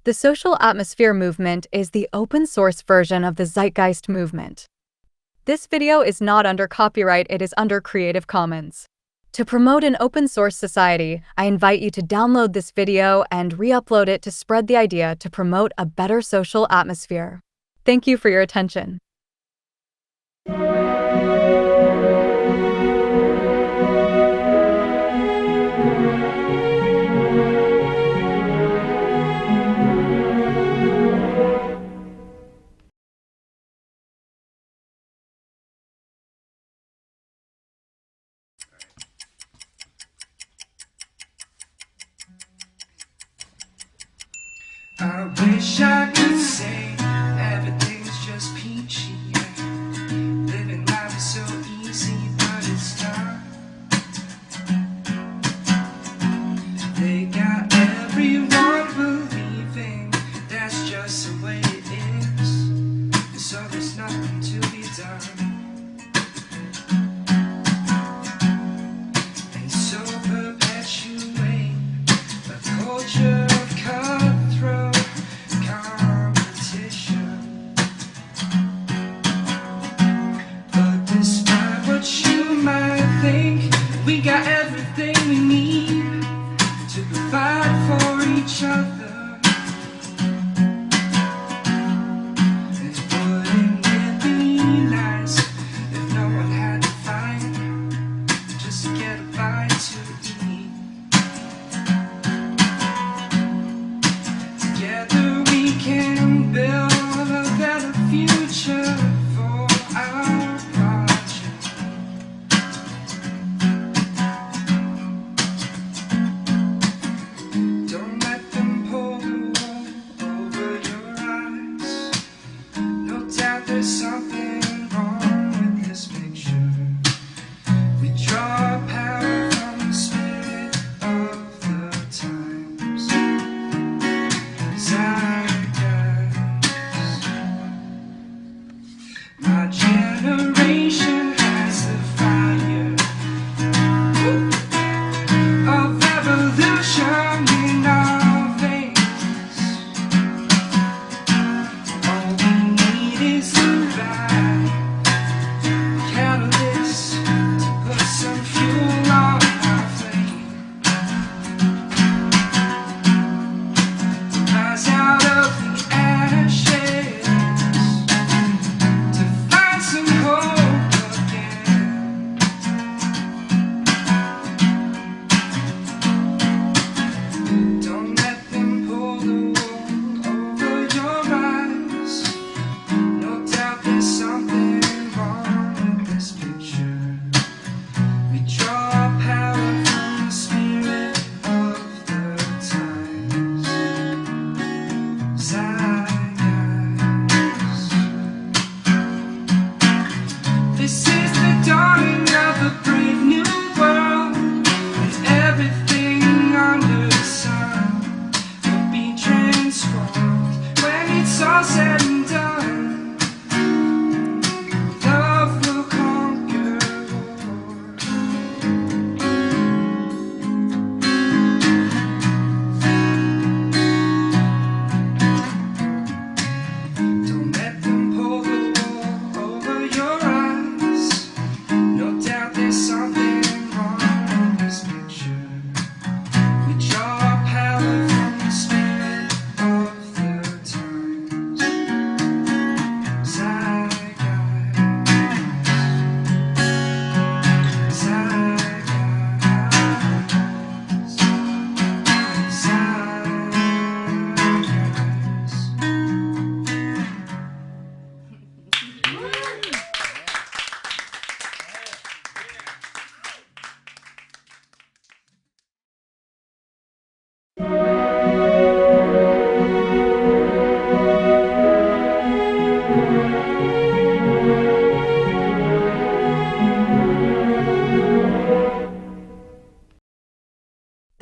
The Social Atmosphere Movement is the open-source version of the Zeitgeist movement. This video is not under copyright, it is under Creative Commons. To promote an open-source society, I invite you to download this video and re-upload it to spread the idea to promote a better social atmosphere. Thank you for your attention. I wish I could say everything's just peachy, yeah. Living life is so easy, but it's not. They got everyone believing that's just the way it is, so there's nothing to be done. And so perpetuate a culture of cutthroat competition. But despite what you might think, we got everything we need to provide for each other. It wouldn't it be nice if no one had to fight just to get a bite to eat? Together we can build a better future for our project.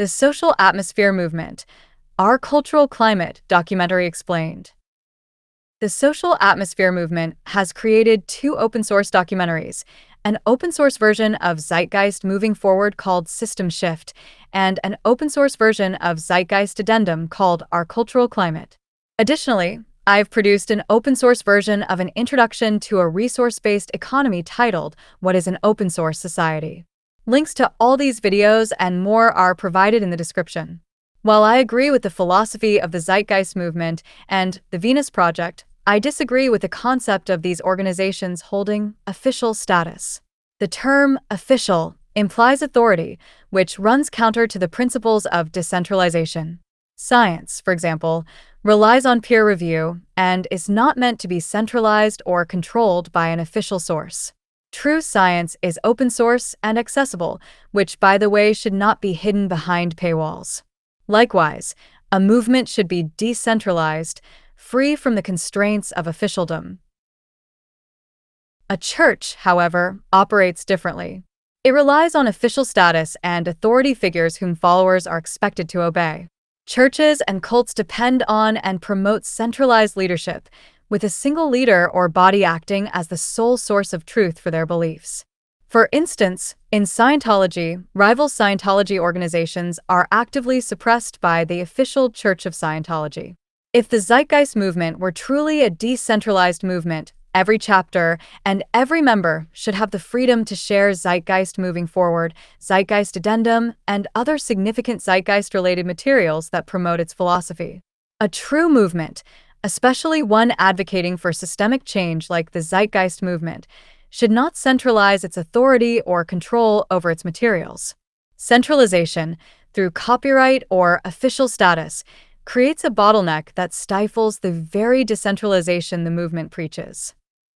The Social Atmosphere Movement, Our Cultural Climate documentary explained. The Social Atmosphere Movement has created 2 open-source documentaries, an open-source version of Zeitgeist Moving Forward called System Shift, and an open-source version of Zeitgeist Addendum called Our Cultural Climate. Additionally, I've produced an open-source version of an introduction to a resource-based economy titled What is an Open Source Society? Links to all these videos and more are provided in the description. While I agree with the philosophy of the Zeitgeist Movement and the Venus Project, I disagree with the concept of these organizations holding official status. The term official implies authority, which runs counter to the principles of decentralization. Science, for example, relies on peer review and is not meant to be centralized or controlled by an official source. True science is open source and accessible, which, by the way, should not be hidden behind paywalls. Likewise, a movement should be decentralized, free from the constraints of officialdom. A church, however, operates differently. It relies on official status and authority figures whom followers are expected to obey. Churches and cults depend on and promote centralized leadership, with a single leader or body acting as the sole source of truth for their beliefs. For instance, in Scientology, rival Scientology organizations are actively suppressed by the official Church of Scientology. If the Zeitgeist Movement were truly a decentralized movement, every chapter and every member should have the freedom to share Zeitgeist Moving Forward, Zeitgeist Addendum, and other significant Zeitgeist-related materials that promote its philosophy. A true movement, especially one advocating for systemic change like the Zeitgeist Movement, should not centralize its authority or control over its materials. Centralization, through copyright or official status, creates a bottleneck that stifles the very decentralization the movement preaches.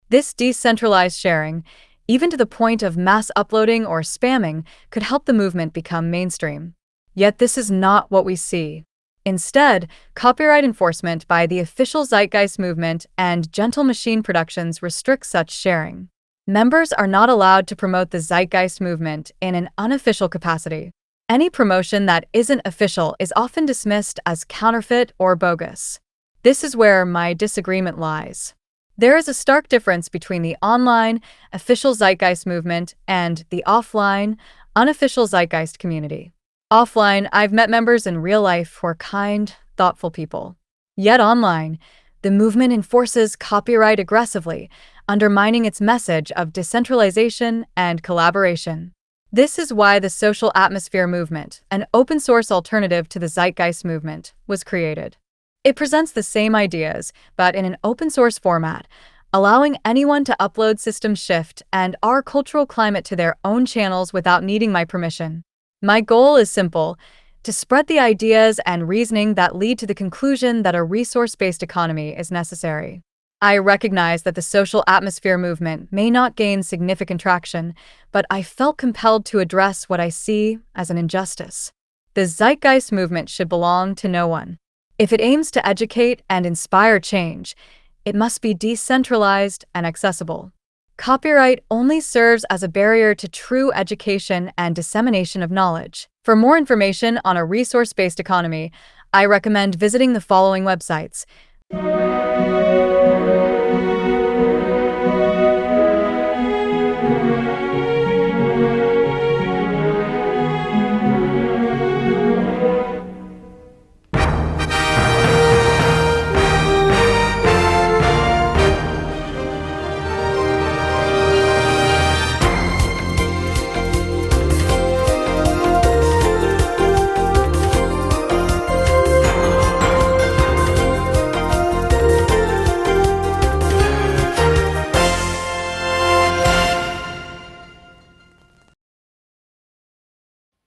This decentralized sharing, even to the point of mass uploading or spamming, could help the movement become mainstream. Yet this is not what we see. Instead, copyright enforcement by the official Zeitgeist Movement and Gentle Machine Productions restricts such sharing. Members are not allowed to promote the Zeitgeist Movement in an unofficial capacity. Any promotion that isn't official is often dismissed as counterfeit or bogus. This is where my disagreement lies. There is a stark difference between the online, official Zeitgeist Movement and the offline, unofficial Zeitgeist community. Offline, I've met members in real life who are kind, thoughtful people. Yet online, the movement enforces copyright aggressively, undermining its message of decentralization and collaboration. This is why the Social Atmosphere Movement, an open-source alternative to the Zeitgeist Movement, was created. It presents the same ideas, but in an open-source format, allowing anyone to upload System Shift and Our Cultural Climate to their own channels without needing my permission. My goal is simple: to spread the ideas and reasoning that lead to the conclusion that a resource-based economy is necessary. I recognize that the Social Atmosphere Movement may not gain significant traction, but I felt compelled to address what I see as an injustice. The Zeitgeist Movement should belong to no one. If it aims to educate and inspire change, it must be decentralized and accessible. Copyright only serves as a barrier to true education and dissemination of knowledge. For more information on a resource-based economy, I recommend visiting the following websites.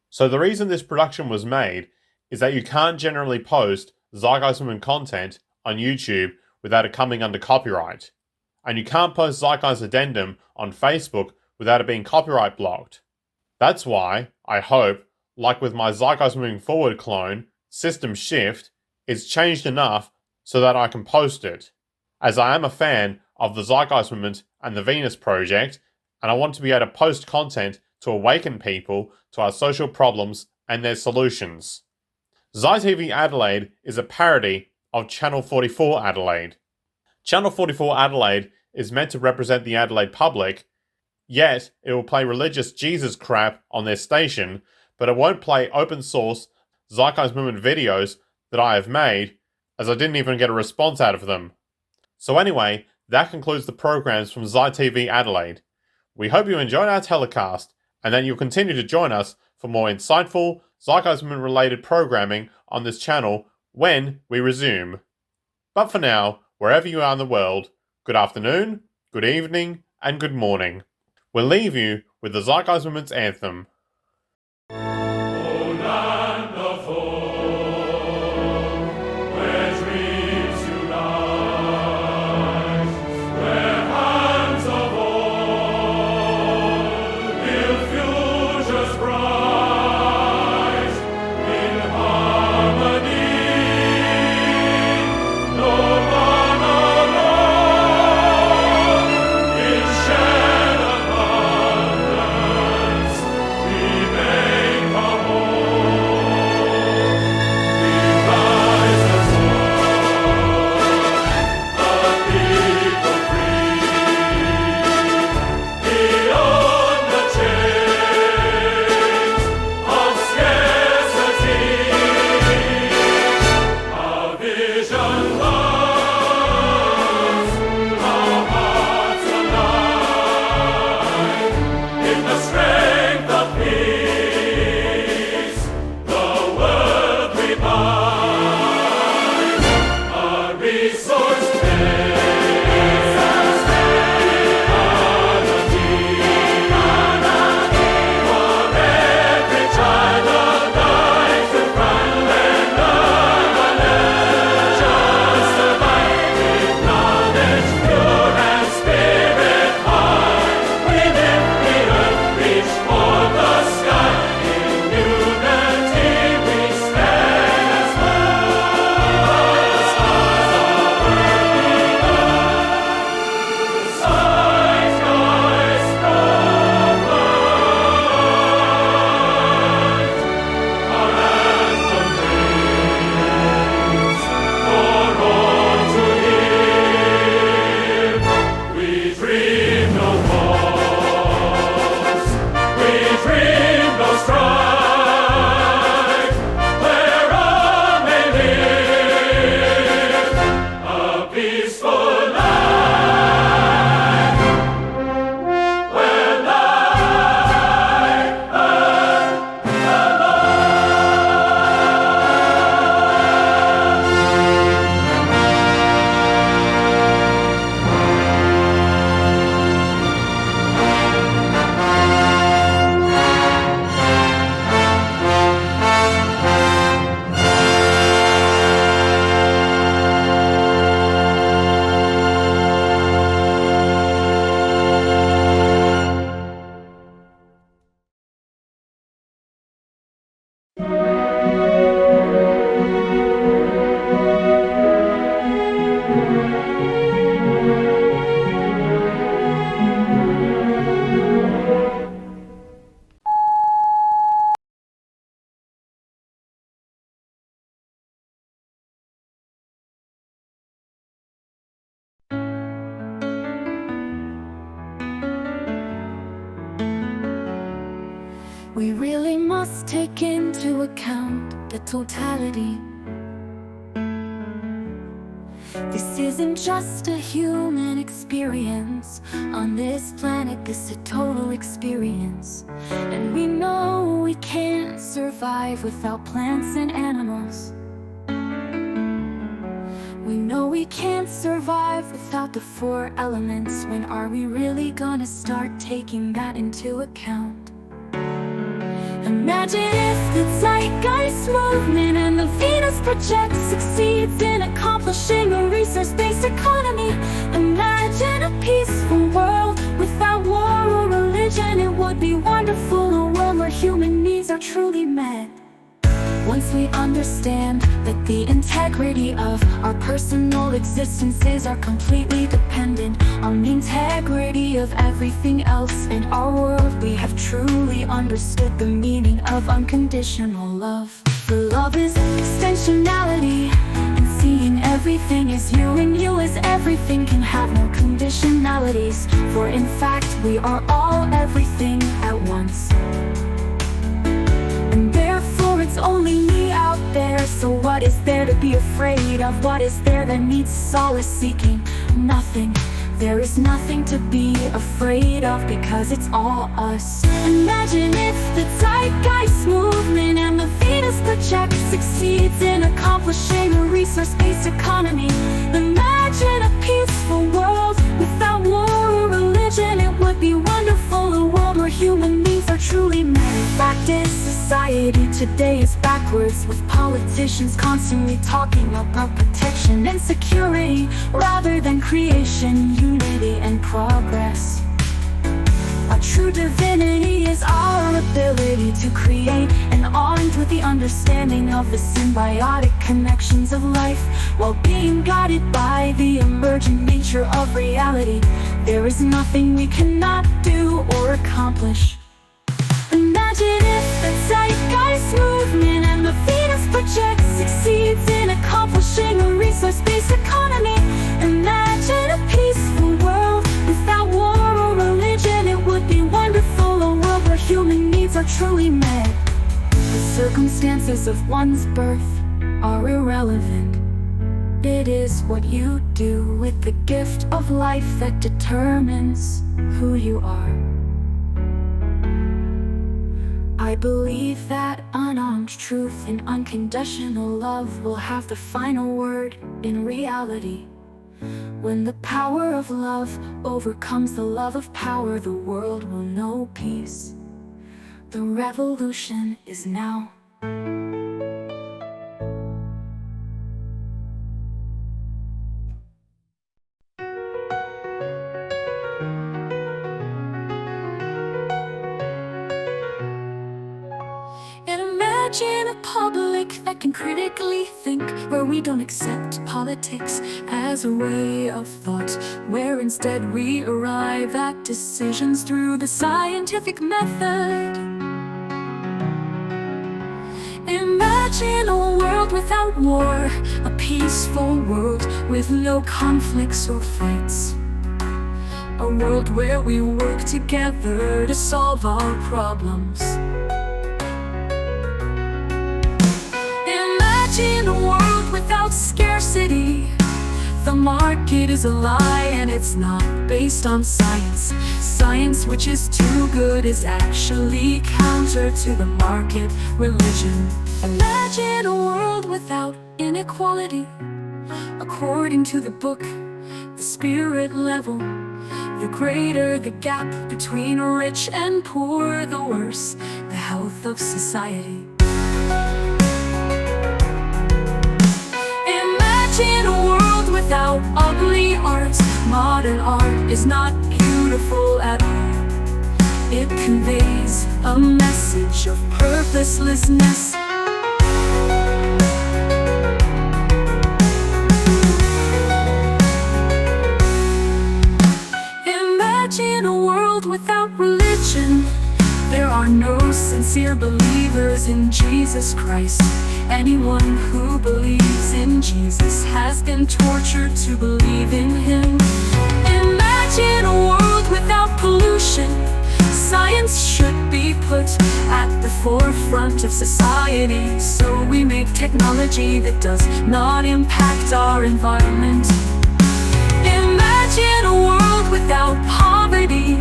So the reason this production was made is that you can't generally post Zeitgeist Movement content on YouTube without it coming under copyright. And you can't post Zeitgeist Addendum on Facebook without it being copyright blocked. That's why, I hope, like with my Zeitgeist Moving Forward clone, System Shift, it's changed enough so that I can post it. As I am a fan of the Zeitgeist Movement and the Venus Project, and I want to be able to post content to awaken people to our social problems and their solutions. ZyTV Adelaide is a parody of Channel 44 Adelaide. Channel 44 Adelaide is meant to represent the Adelaide public, yet it will play religious Jesus crap on their station, but it won't play open source Zeitgeist Movement videos that I have made, as I didn't even get a response out of them. So anyway, that concludes the programs from ZyTV Adelaide. We hope you enjoyed our telecast, and that you'll continue to join us for more insightful, Zeitgeist Movement related programming on this channel when we resume. But for now, wherever you are in the world, good afternoon, good evening, and good morning. We'll leave you with the Zeitgeist Movement's anthem. We really must take into account the totality. This isn't just a human experience. On this planet, this is a total experience. And we know we can't survive without plants and animals. We know we can't survive without the 4 elements. When are we really gonna start taking that into account? Imagine if the Zeitgeist Movement and the Venus Project succeeds in accomplishing a resource-based economy. Imagine a peaceful world without war or religion. It would be wonderful, a world where human needs are truly met. Once we understand that the integrity of our personal existences are completely dependent on the integrity of everything else in our world, we have truly understood the meaning of unconditional love. For love is extensionality, and seeing everything as you and you as everything can have no conditionalities. For in fact, we are all everything at once. And therefore it's only me out there. So what is there to be afraid of? What is there that needs solace seeking? Nothing. There is nothing to be afraid of, because it's all us. Imagine if the zeitgeist movement and the Venus Project succeeds in accomplishing a resource-based economy. Imagine a peaceful world without war or religion. It would be wonderful, a world where human needs are truly met. Fact is, society today is backwards, with politicians constantly talking about protection and security rather than creation, unity, and progress. Our true divinity is our ability to create, and armed with the understanding of the symbiotic connections of life, while being guided by the emergent nature of reality. There is nothing we cannot do or accomplish. Imagine if the zeitgeist movement and the Venus Project succeeds in accomplishing a resource-based economy. Imagine a peaceful world without war or religion. It would be wonderful, a world where human needs are truly met. The circumstances of one's birth are irrelevant. It is what you do with the gift of life that determines who you are. I believe that unarmed truth and unconditional love will have the final word in reality. When the power of love overcomes the love of power, the world will know peace. The revolution is now. Imagine a public that can critically think, where we don't accept politics as a way of thought, where instead we arrive at decisions through the scientific method. Imagine a world without war, a peaceful world with no conflicts or fights. A world where we work together to solve our problems. Imagine a world without scarcity. The market is a lie, and it's not based on science. Science which is too good is actually counter to the market religion. Imagine a world without inequality. According to the book, the spirit level, the greater the gap between rich and poor, the worse the health of society. Imagine a world without ugly art. Modern art is not beautiful at all. It conveys a message of purposelessness. Imagine a world without religion. There are no sincere believers in Jesus Christ. Anyone who believes in Jesus has been tortured to believe in Him. Imagine a world without pollution. Science should be put at the forefront of society, so we make technology that does not impact our environment. Imagine a world without poverty,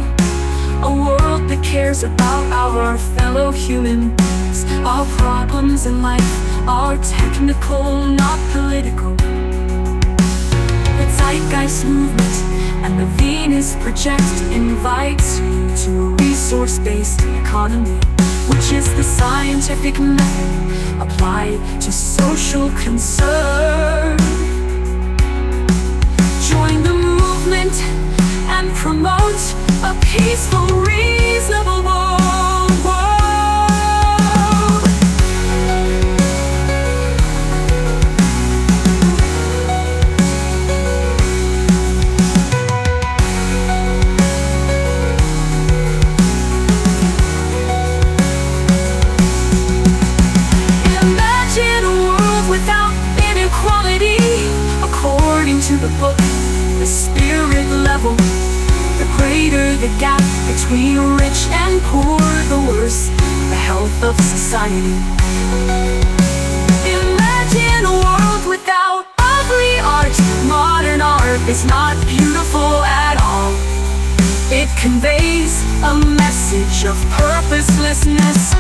a world that cares about our fellow human beings. Our problems in life are technical, not political. The zeitgeist movement and the Venus Project invites you to a resource-based economy, which is the scientific method applied to social concern. Join the movement and promote a peaceful, reasonable world. between rich and poor, the worse the health of society. Imagine a world without ugly art. Modern art is not beautiful at all. It conveys a message of purposelessness.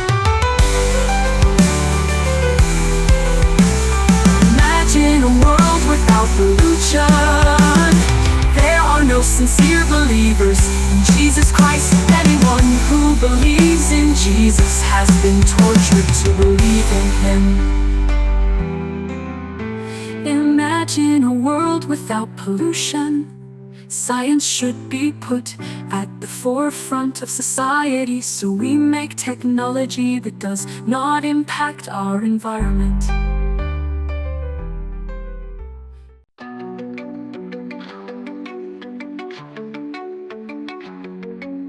Imagine a world without pollution. There are no sincere believers in Jesus Christ. Anyone who believes in Jesus has been tortured to believe in Him. Imagine a world without pollution. Science should be put at the forefront of society, so we make technology that does not impact our environment.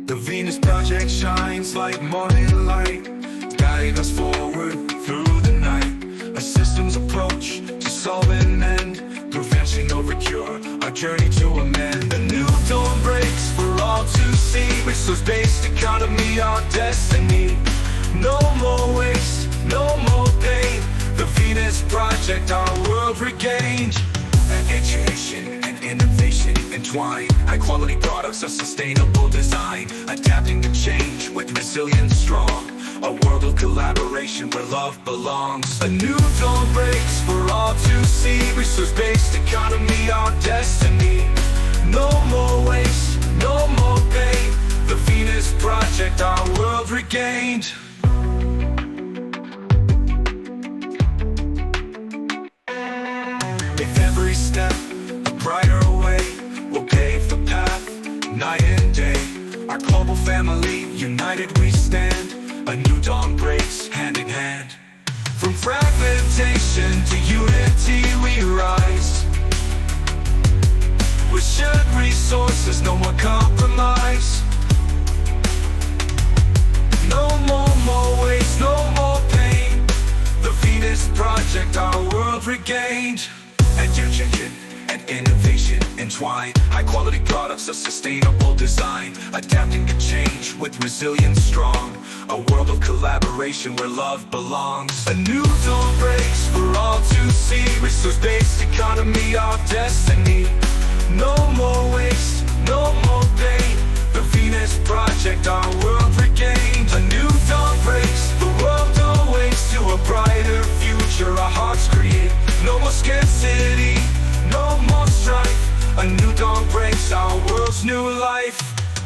The Venus Project shines like morning light, guiding us forward through the night. A systems approach to solve and end, prevention over cure, our journey to amend. A new dawn breaks for all to see. Resource-based economy, our destiny. No more waste, no more pain. The Venus Project, our world regained. Education and innovation entwined. High-quality products of sustainable design, adapting to change with resilience strong. A world of collaboration where love belongs. A new dawn breaks for all to see. Resource-based economy, our destiny. No more waste, no more pain. The Venus Project, our world regained. If every step a brighter way will pave the path, night and day. Our global family, united we stand. A new dawn breaks hand in hand. From fragmentation to unity we rise. With shared resources, no more compromise. No more waste, no more pain. The Venus Project, our world regained. Education and innovation entwined. High-quality products of sustainable design, adapting to change with resilience strong. A world of collaboration where love belongs. A new dawn breaks for all to see. Resource-based economy, our destiny. No more waste, no more pain. The Venus Project, our world regained. A new dawn breaks, the world awaits to a brighter future our hearts create. No more scarcity, no more strife. A new dawn breaks our world's new life.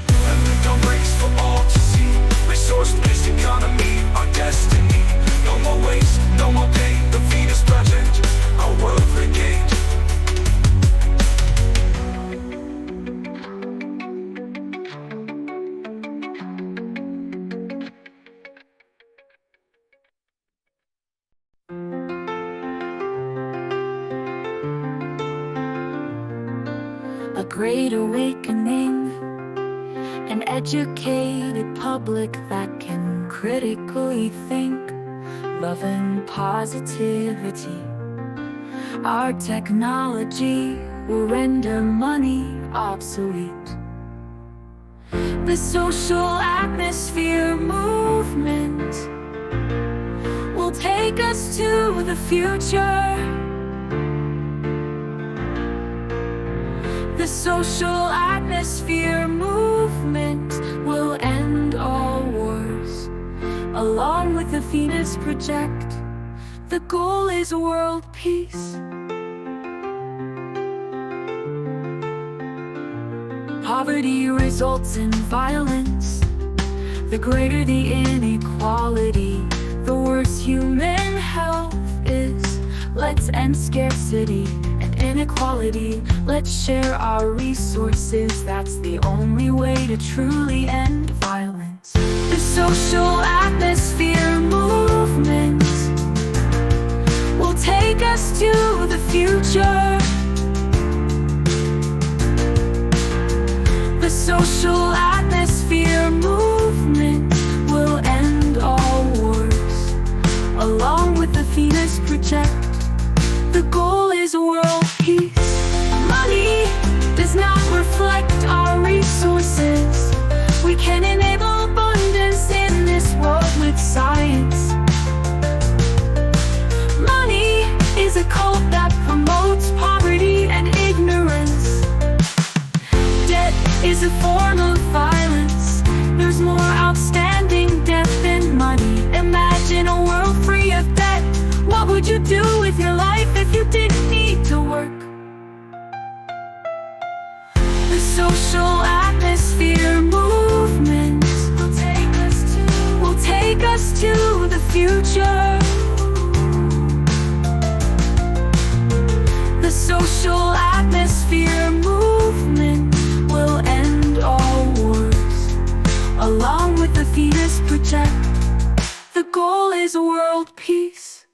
A new dawn breaks for all to see. Resource-based economy, our destiny. No more waste, no more pain. The Venus Project, our world regained. A great awakening, an educated public that can critically think, love and positivity. Our technology will render money obsolete. The social atmosphere movement will take us to the future. The social atmosphere movement will end all wars. Along with the Venus Project, the goal is world peace. Poverty results in violence. The greater the inequality, the worse human health is. Let's end scarcity and inequality. Let's share our resources. That's the only way to truly end violence. The social atmosphere movement will take us to the future. The social atmosphere movement will end all wars. Along with the Venus Project, the goal is world peace. Money does not reflect our resources. We can enable abundance in this world with science. Money is a cult that promotes poverty and ignorance. Debt is a form of violence. There's more outstanding debt than money. Imagine a world free of debt. What would you do with your life if you didn't need to work? The social atmosphere movement will take us to the future. The social atmosphere movement will end all wars, along with the fetus project. The goal is world peace.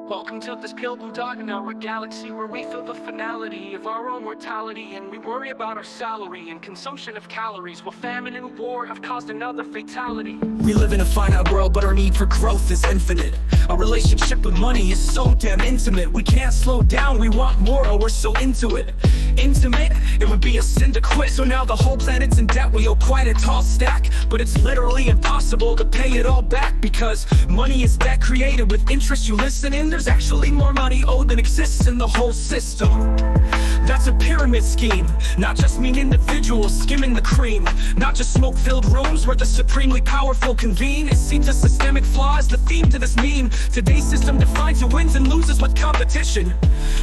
Welcome to this pale blue dot in our galaxy, where we feel the finality of our own mortality, and we worry about our salary and consumption of calories, while famine and war have caused another fatality. We live in a finite world, but our need for growth is infinite. Our relationship with money is so damn intimate. We can't slow down, we want more, oh we're so into it. Intimate? It would be a sin to quit. So now the whole planet's in debt, we owe quite a tall stack. But it's literally impossible to pay it all back, because money is debt created with interest. You listen in, there's actually more money owed than exists in the whole system. That's a pyramid scheme, not just mean individuals skimming the cream, not just smoke-filled rooms where the supremely powerful convene. It seems a systemic flaw is the theme to this meme. Today's system defines who wins and loses with competition.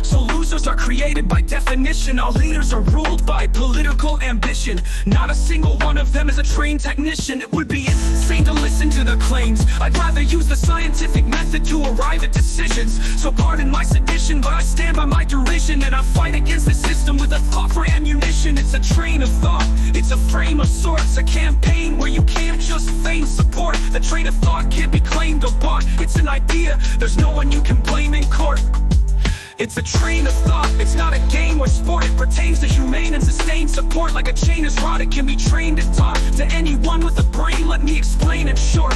So losers are created by definition. All leaders are ruled by political ambition. Not a single one of them is a trained technician. It would be insane to listen to their claims. I'd rather use the scientific method to arrive at decisions. So pardon my sedition, but I stand by my derision, and I fight against the system with a thought for ammunition. It's a train of thought, it's a frame of sorts, a campaign where you can't just feign support. The train of thought can't be claimed or bought. It's an idea, there's no one you can blame in court. It's a train of thought, it's not a game or sport. It pertains to humane and sustained support. Like a chain is wrought, it can be trained and taught. To anyone with a brain, let me explain in short.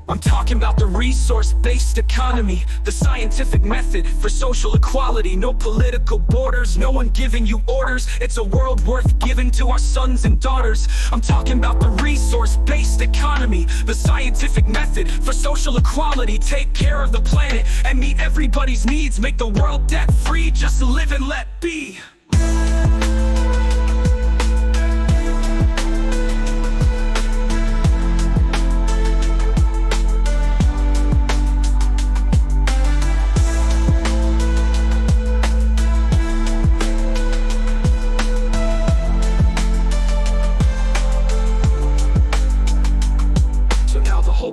I'm talking about the resource-based economy, the scientific method for social equality. No political borders, no one giving you orders. It's a world worth giving to our sons and daughters. I'm talking about the resource-based economy, the scientific method for social equality. Take care of the planet and meet everybody's needs. Make the world debt-free, just live and let be.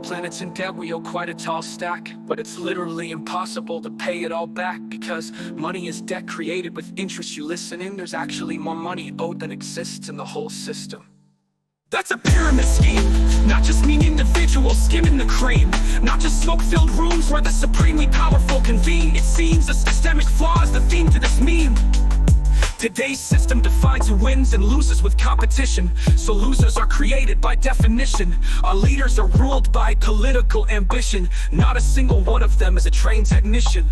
Planets in debt, we owe quite a tall stack, but it's literally impossible to pay it all back, because money is debt created with interest. You listen in, there's actually more money owed than exists in the whole system. That's a pyramid scheme, not just mean individuals skimming the cream, not just smoke-filled rooms where the supremely powerful convene. It seems a systemic flaw is the theme to this meme. Today's system defines who wins and loses with competition. So losers are created by definition. Our leaders are ruled by political ambition. Not a single one of them is a trained technician.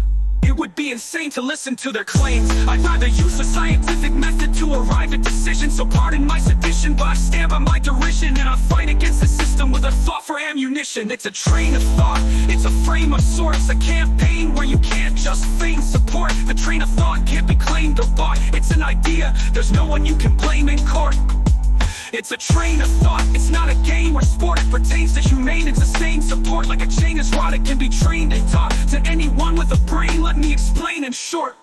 It would be insane to listen to their claims. I'd rather use a scientific method to arrive at decisions. So pardon my sedition, but I stand by my derision, and I fight against the system with a thought for ammunition. It's a train of thought, it's a frame of sorts, a campaign where you can't just feign support. The train of thought can't be claimed or bought. It's an idea, there's no one you can blame in court. It's a train of thought, it's not a game or sport. It pertains to humane and sustained support. Like a chain is wrought, it can be trained and taught. To anyone with a brain, let me explain in short.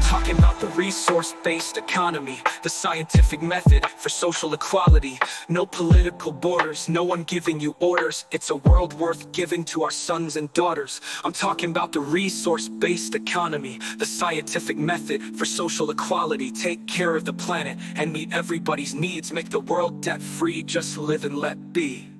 Talking about the resource-based economy, the scientific method for social equality. No political borders, no one giving you orders. It's a world worth giving to our sons and daughters. I'm talking about the resource-based economy, the scientific method for social equality. Take care of the planet and meet everybody's needs. Make the world debt-free, just live and let be.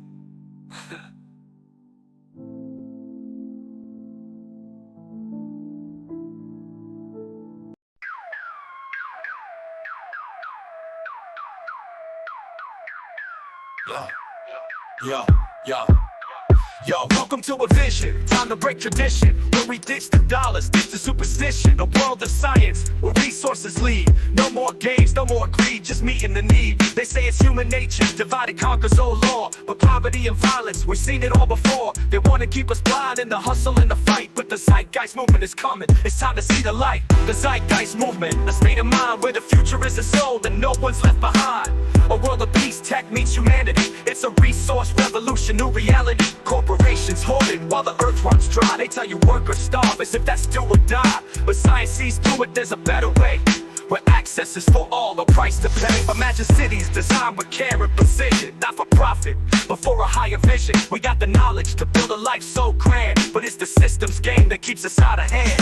Yo, welcome to a vision, time to break tradition, where we ditch the dollars, ditch the superstition. A world of science, where resources lead. No more games, no more greed, just meeting the need. They say it's human nature, divide and conquers, oh law. But poverty and violence, we've seen it all before. They want to keep us blind in the hustle and the fight, but the zeitgeist movement is coming, it's time to see the light. The zeitgeist movement, a state of mind where the future is a soul and no one's left behind. A world of peace, tech meets humanity. It's a resource revolution, new reality. Corporations hoarding while the earth runs dry. They tell you work or starve as if that's do or die. But science sees through it, there's a better way, where access is for all, no price to pay. Imagine cities designed with care and precision, not for profit, but for a higher vision. We got the knowledge to build a life so grand, but it's the system's game that keeps us out of hand.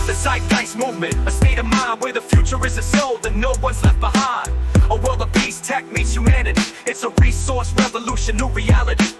The zeitgeist movement, a state of mind where the future is sold and no one's left behind. A world of peace, tech meets humanity. It's a resource revolution, new reality.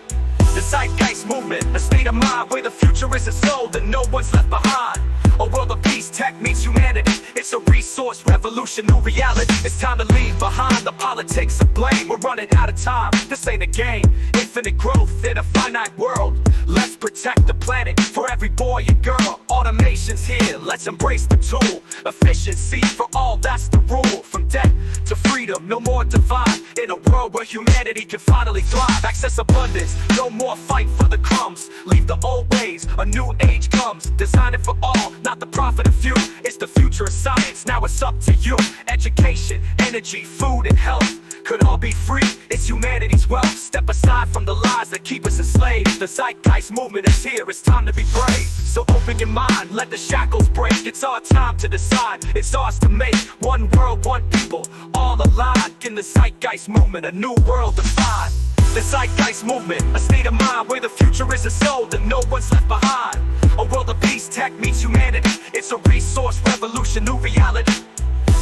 The zeitgeist movement, a state of mind where the future is sold and no one's left behind. A world of peace, tech meets humanity. It's a resource revolution, new reality. It's time to leave behind the politics of blame. We're running out of time, this ain't a game. Infinite growth in a finite world. Let's protect the planet for every boy and girl. Automation's here, let's embrace the tool. Efficiency for all, that's the rule. From debt to freedom, no more divide. In a world where humanity can finally thrive. Access abundance, no more fight for the crumbs. Leave the old ways, a new age comes. Design it for all, not the profit of few. It's the future of science, now it's up to you. Education, energy, food and health could all be free, it's humanity's wealth. Step aside from the lies that keep us enslaved. The zeitgeist movement is here, it's time to be brave. So open your mind, let the shackles break. It's our time to decide, it's ours to make. One world, one people, all aligned. In the zeitgeist movement, a new world defined. The zeitgeist movement, a state of mind where the future is sold and no one's left behind. A world of peace, tech meets humanity. It's a resource revolution, new reality.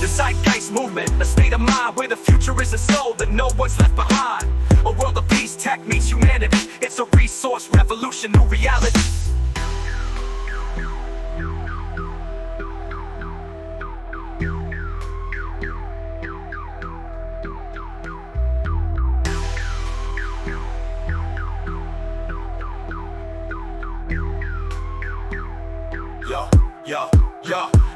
The zeitgeist movement, a state of mind where the future is sold and no one's left behind. A world of peace, tech meets humanity. It's a resource revolution, new reality.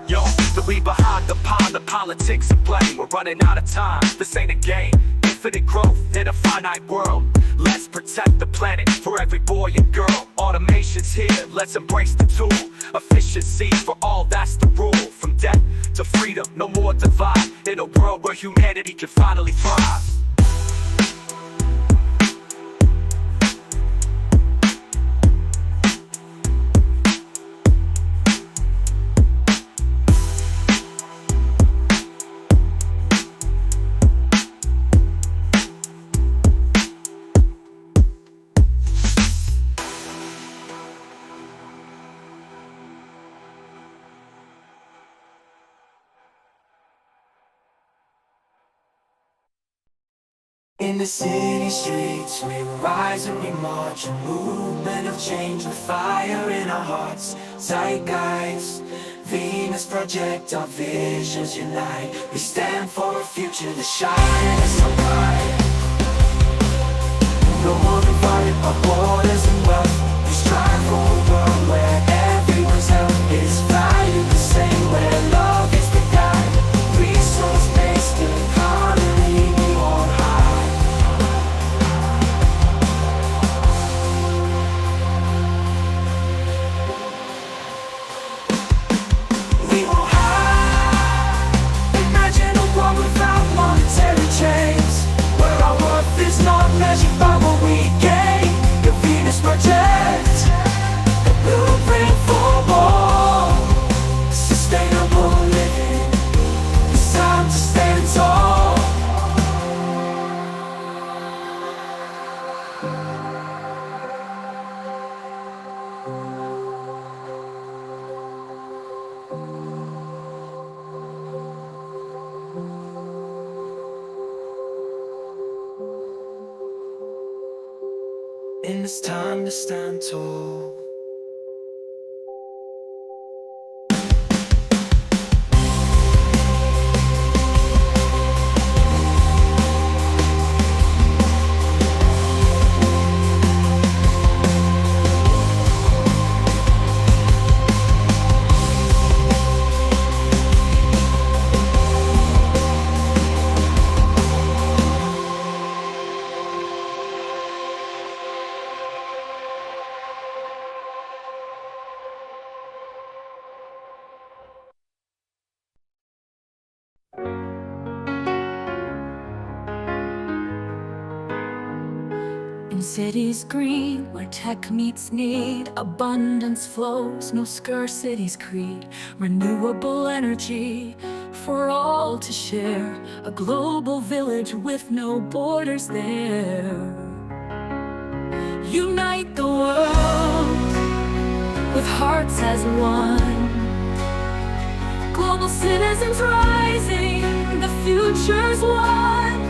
Yo, to leave behind the pond, the politics of blame. We're running out of time, this ain't a game. Infinite growth in a finite world. Let's protect the planet for every boy and girl. Automation's here, let's embrace the tool. Efficiency for all, that's the rule. From debt to freedom, no more divide. In a world where humanity can finally thrive. In the city streets, we rise and we march. A movement of change with fire in our hearts. Zeitgeist, Venus project, our visions unite. We stand for a future that shines so bright. No more divided by borders and wealth. We strive for a world where everyone's health is valued the same. Where love is the guide, resource-based economy we on high. Not measured by what we gain. The Venus Project, a blueprint for more sustainable living. It's time to stand tall. And it's time to stand tall. In cities green, where tech meets need, abundance flows, no scarcity's creed. Renewable energy for all to share, a global village with no borders there. Unite the world with hearts as one. Global citizens rising, the future's one.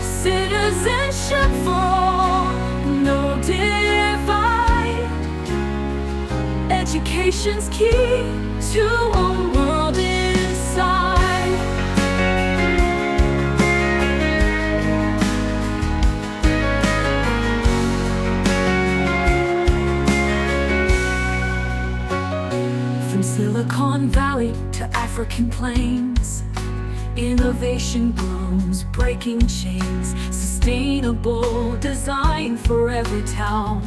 Citizenship for all, no divide. Education's key to a world inside. From Silicon Valley to African plains, innovation blooms, breaking chains. Sustainable design for every town.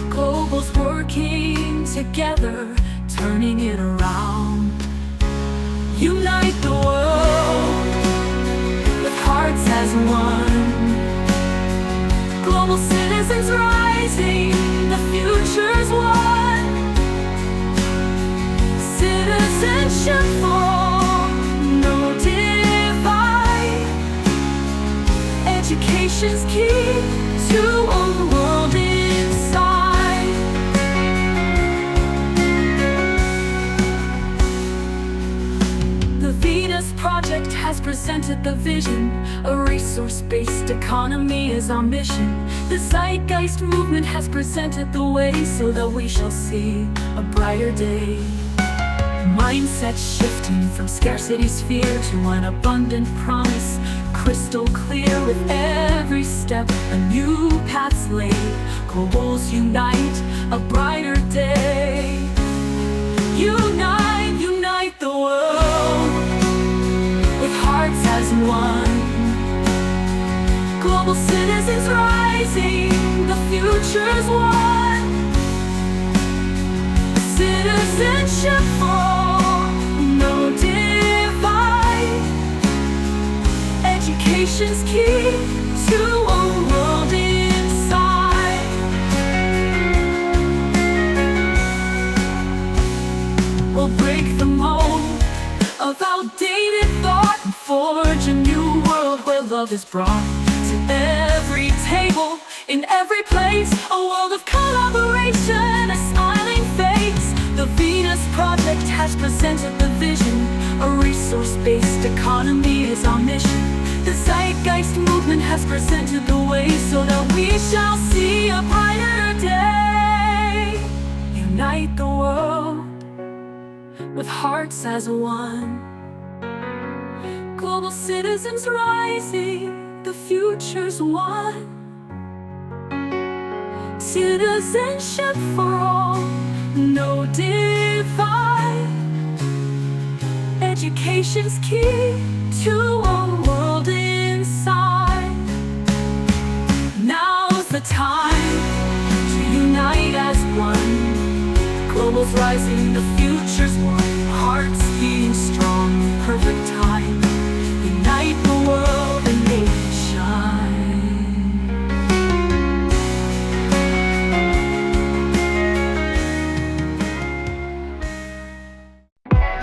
Global's working together, turning it around. Unite the world with hearts as one. Global citizens rising, the future's one. Citizenship for all, no divide. Education's key to a world inside. The Venus Project has presented the vision. A resource-based economy is our mission. The Zeitgeist movement has presented the way so that we shall see a brighter day. Mindset shifting from scarcity's fear to an abundant promise. Crystal clear with every step, a new path's laid. Globals unite, a brighter day. Unite, unite the world with hearts as one. Global citizens rising, the future's one. Citizenship for all, no divide. Education's key to a world inside. We'll break the mold of outdated thought and forge a new world where love is brought to every table, in every place. A world of collaboration, a smiling face. The Venus Project has presented the vision. A resource-based economy is our mission. The Zeitgeist movement has presented the way so that we shall see a brighter day. Unite the world with hearts as one. Global citizens rising, the future's one. Citizenship for all, no divide. Education's key to a world inside. Now's the time to unite as one. Global's rising, the future's one. Hearts beating strong, perfect time. Unite the world and make it shine.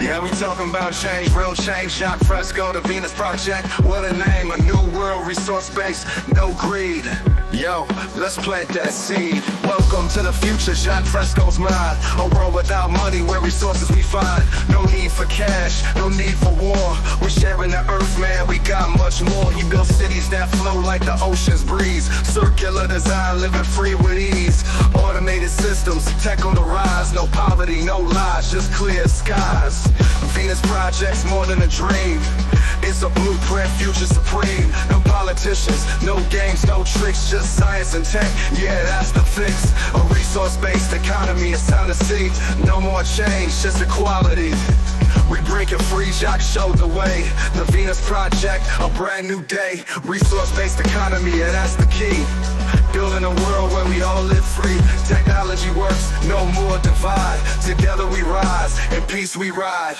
Yeah, we talking about change, real change. Jacques Fresco, the Venus Project. What a name, a new world, resource base, no greed. Yo, let's plant that seed. Welcome to the future, Jacques Fresco's mind. A world without money, where resources we find. No need for cash, no need for war. We're sharing the earth, man, we got much more. He built cities that flow like the ocean's breeze. Circular design, living free with ease. Automated systems, tech on the rise. No poverty, no lies, just clear skies. Venus Project's more than a dream. It's a blueprint, future supreme. No politicians, no games, no tricks, just science and tech. Yeah, that's the fix. A resource-based economy, it's time to see. No more change, just equality. We break it free, Jacques showed the way. The Venus Project, a brand new day. Resource-based economy, yeah, that's the key. Building a world where we all live free. Technology works, no more divide. Together we rise, in peace we ride.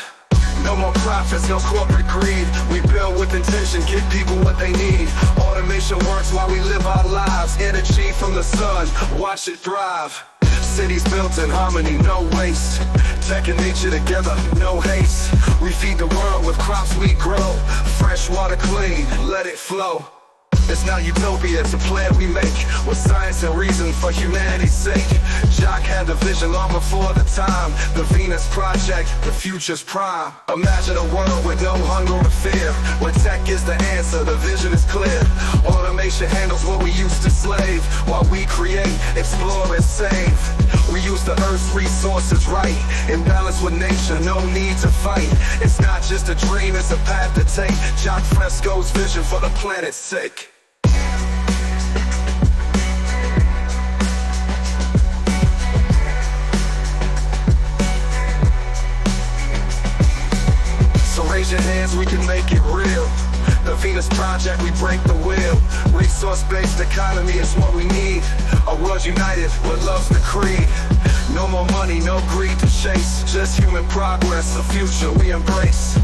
No more profits, no corporate greed. We build with intention, give people what they need. Automation works while we live our lives. Energy from the sun, watch it thrive. Cities built in harmony, no waste. Tech and nature together, no haste. We feed the world with crops we grow. Fresh water clean, let it flow. It's not utopia, it's a plan we make with science and reason for humanity's sake. Jock had the vision long before the time. The Venus Project, the future's prime. Imagine a world with no hunger or fear, where tech is the answer, the vision is clear. Automation handles what we used to slave, while we create, explore and save. We use the earth's resources right, in balance with nature, no need to fight. It's not just a dream, it's a path to take. Jock Fresco's vision for the planet's sake. So raise your hands, we can make it real. The Venus Project, we break the wheel. Resource-based economy is what we need. A world united with love's the creed. No more money, no greed to chase. Just human progress, a future we embrace.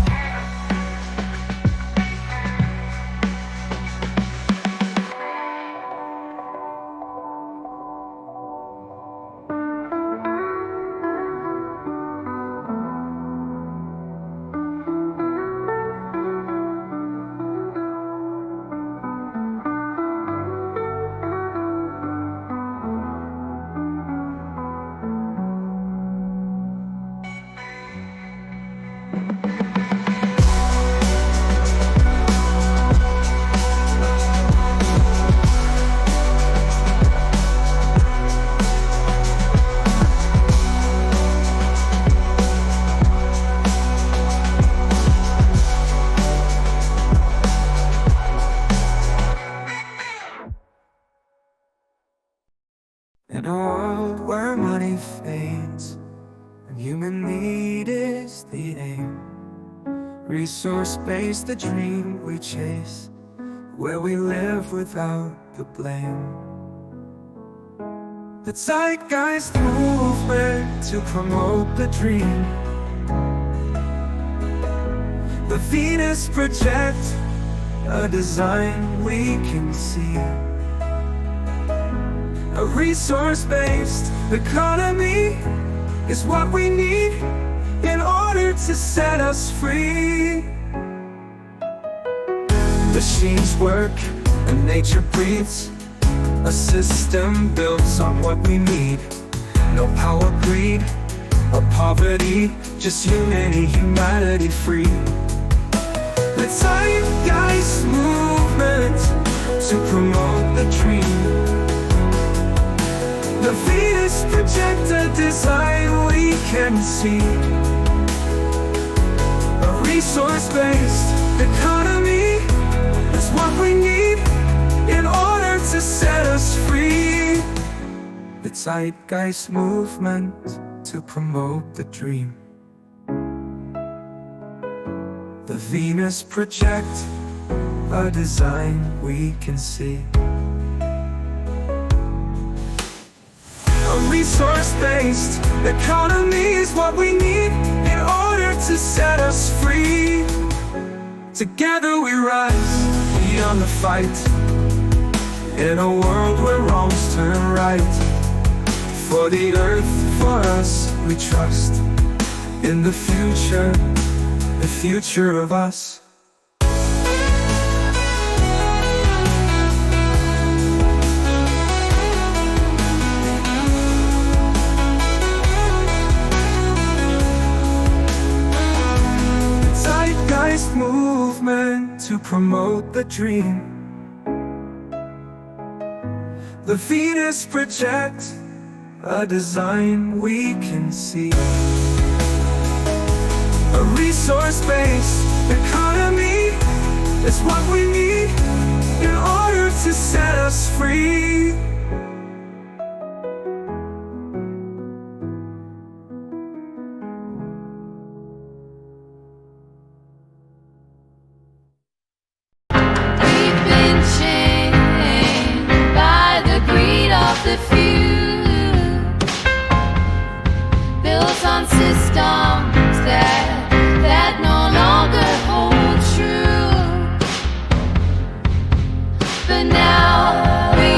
In a world where money fades and human need is the aim, resource-based the dream we chase, where we live without the blame. The zeitgeist movement to promote the dream. The Venus Project, a design we can see. A resource-based economy is what we need in order to set us free. Machines work and nature breathes, a system built on what we need. No power, greed, or poverty, just humanity free. The zeitgeist movement to promote the dream. The Venus Project, a design we can see. A resource-based economy is what we need in order to set us free. The zeitgeist movement to promote the dream. The Venus Project, a design we can see. A resource-based economy is what we need in order to set us free. Together we rise beyond the fight, in a world where wrongs turn right. For the earth, for us, we trust in the future of us. Movement to promote the dream. The Venus Project, a design we can see. A resource-based economy is what we need in order to set us free. The few built on systems that no longer hold true. But now we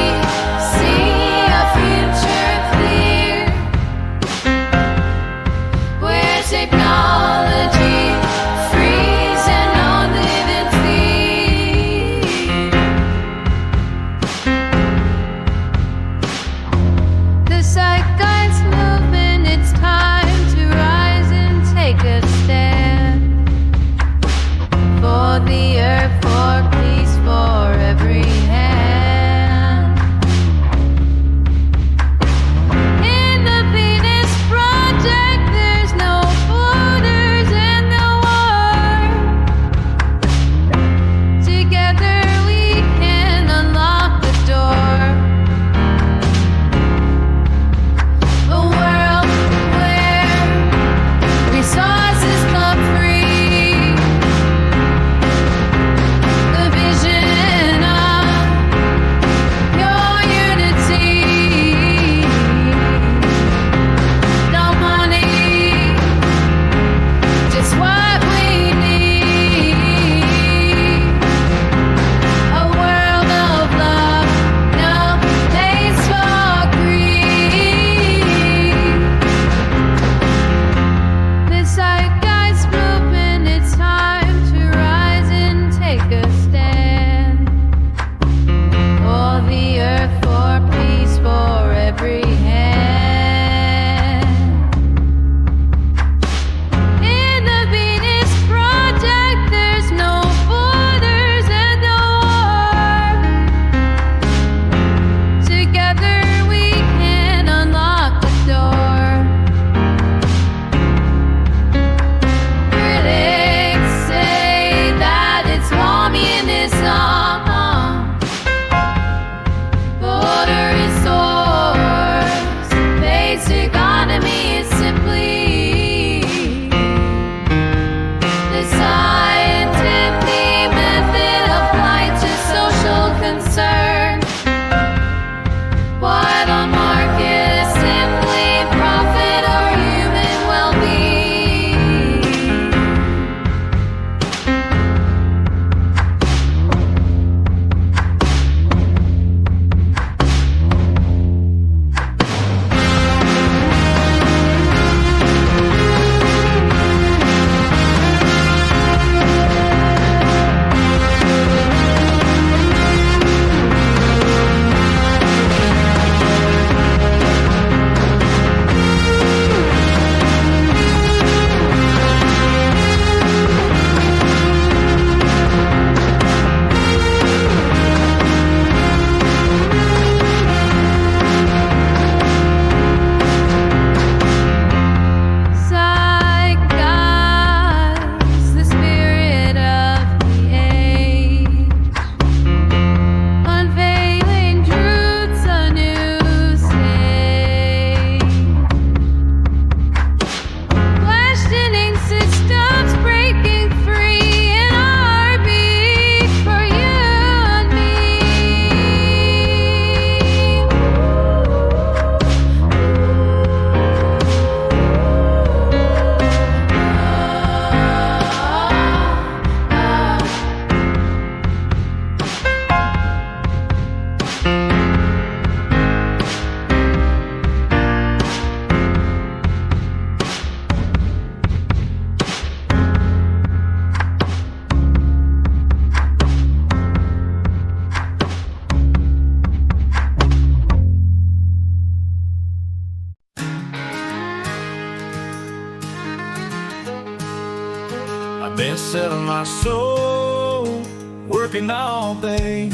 my soul, working all day,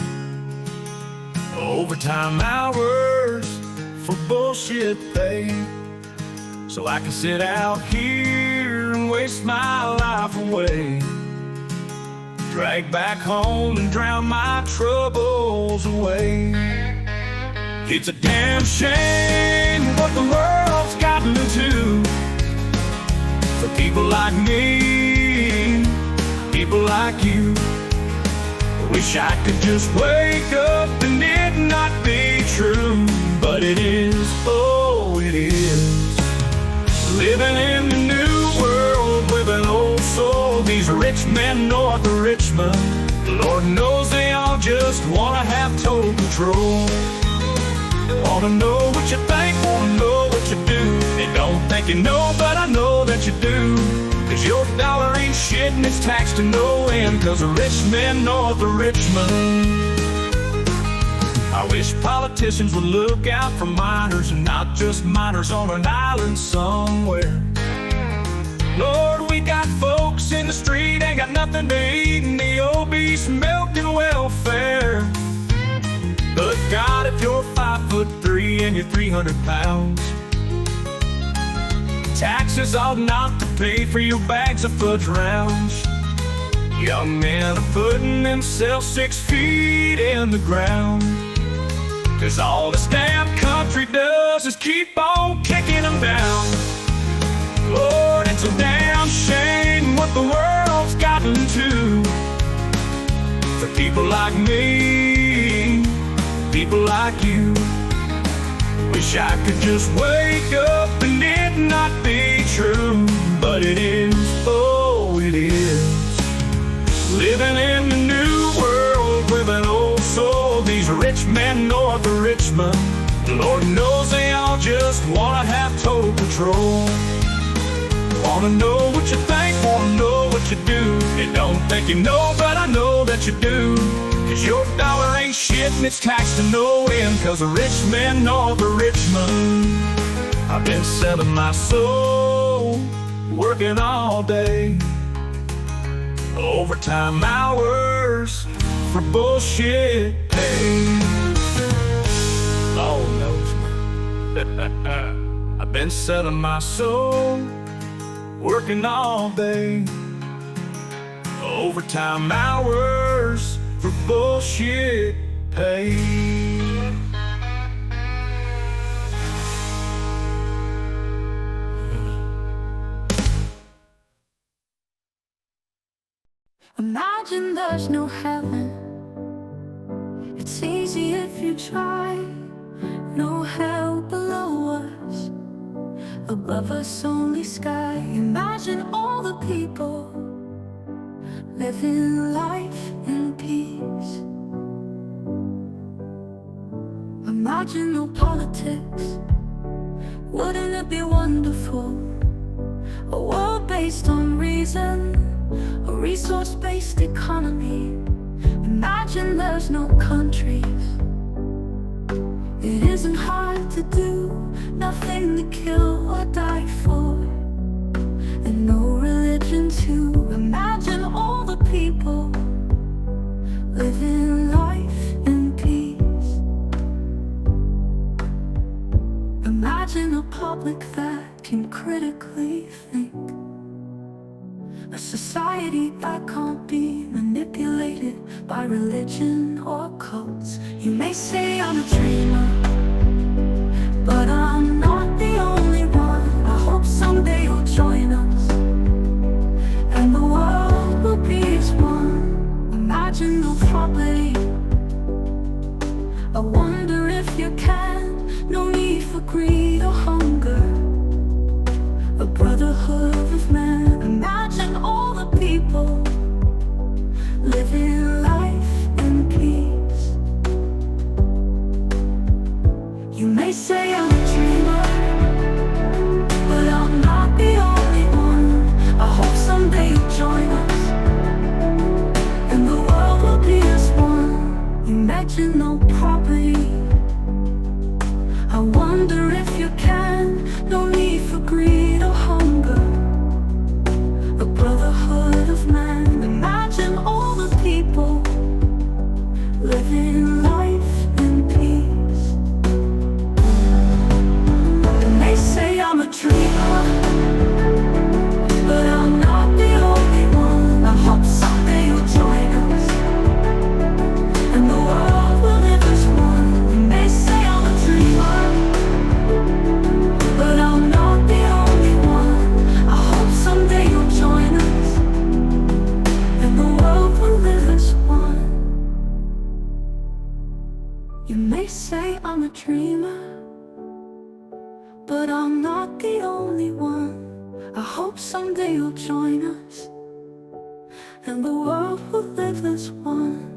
overtime hours for bullshit pay, so I can sit out here and waste my life away, drag back home and drown my troubles away. It's a damn shame what the world's gotten to, for people like me, people like you. Wish I could just wake up and it not be true, but it is, oh it is. Living in the new world with an old soul. These rich men north of Richmond, Lord knows they all just wanna have total control. Wanna know what you think, wanna know what you do. They don't think you know, but I know that you do. Cause your dollar ain't shit and it's taxed to no end, cause the rich men north of Richmond. I wish politicians would look out for miners, and not just miners on an island somewhere. Lord, we got folks in the street, ain't got nothing to eat, and the obese milking welfare. But God, if you're 5'3" and you're 300 pounds, taxes ought not to pay for your bags of fudge rounds. Young men are putting themselves 6 feet in the ground, cause all this damn country does is keep on kicking them down. Lord, it's a damn shame what the world's gotten to, for people like me, people like you. Wish I could just wake up and it not be true, but it is, oh it is. Living in the new world with an old soul. These rich men north of Richmond, Lord knows they all just wanna have total control. Wanna know what you think, wanna know what you do. They don't think you know, but I know that you do. Cause your dollar ain't shit and it's taxed to no end, cause the rich men north of Richmond. I've been selling my soul, working all day, overtime hours for bullshit pay. Lord knows. I've been selling my soul, working all day, overtime hours for bullshit pay. Imagine there's no heaven. It's easy if you try. No hell below us, above us only sky. Imagine all the people living life in peace. Imagine no politics. Wouldn't it be wonderful? A world based on reason, a resource-based economy. Imagine there's no countries. It isn't hard to do, nothing to kill or die for, and no religion too. Imagine all the people living life in peace. Imagine a public that can critically think, a society that can't be manipulated by religion or cults. You may say I'm a dreamer, but I'm not the only one. I hope someday you'll join us, and the world will be as one. Imagine no property. I wonder if you can. No need for greed or hunger, a brotherhood of man. Imagine all the people living life in peace. You may say I'm a dreamer, but I'm not the only one. I hope someday you'll join us, and the world will be as one. Imagine no property. I wonder if you can. No need for greed or hunger, a brotherhood of man. You may say I'm a dreamer, but I'm not the only one. I hope someday you'll join us, and the world will live as one.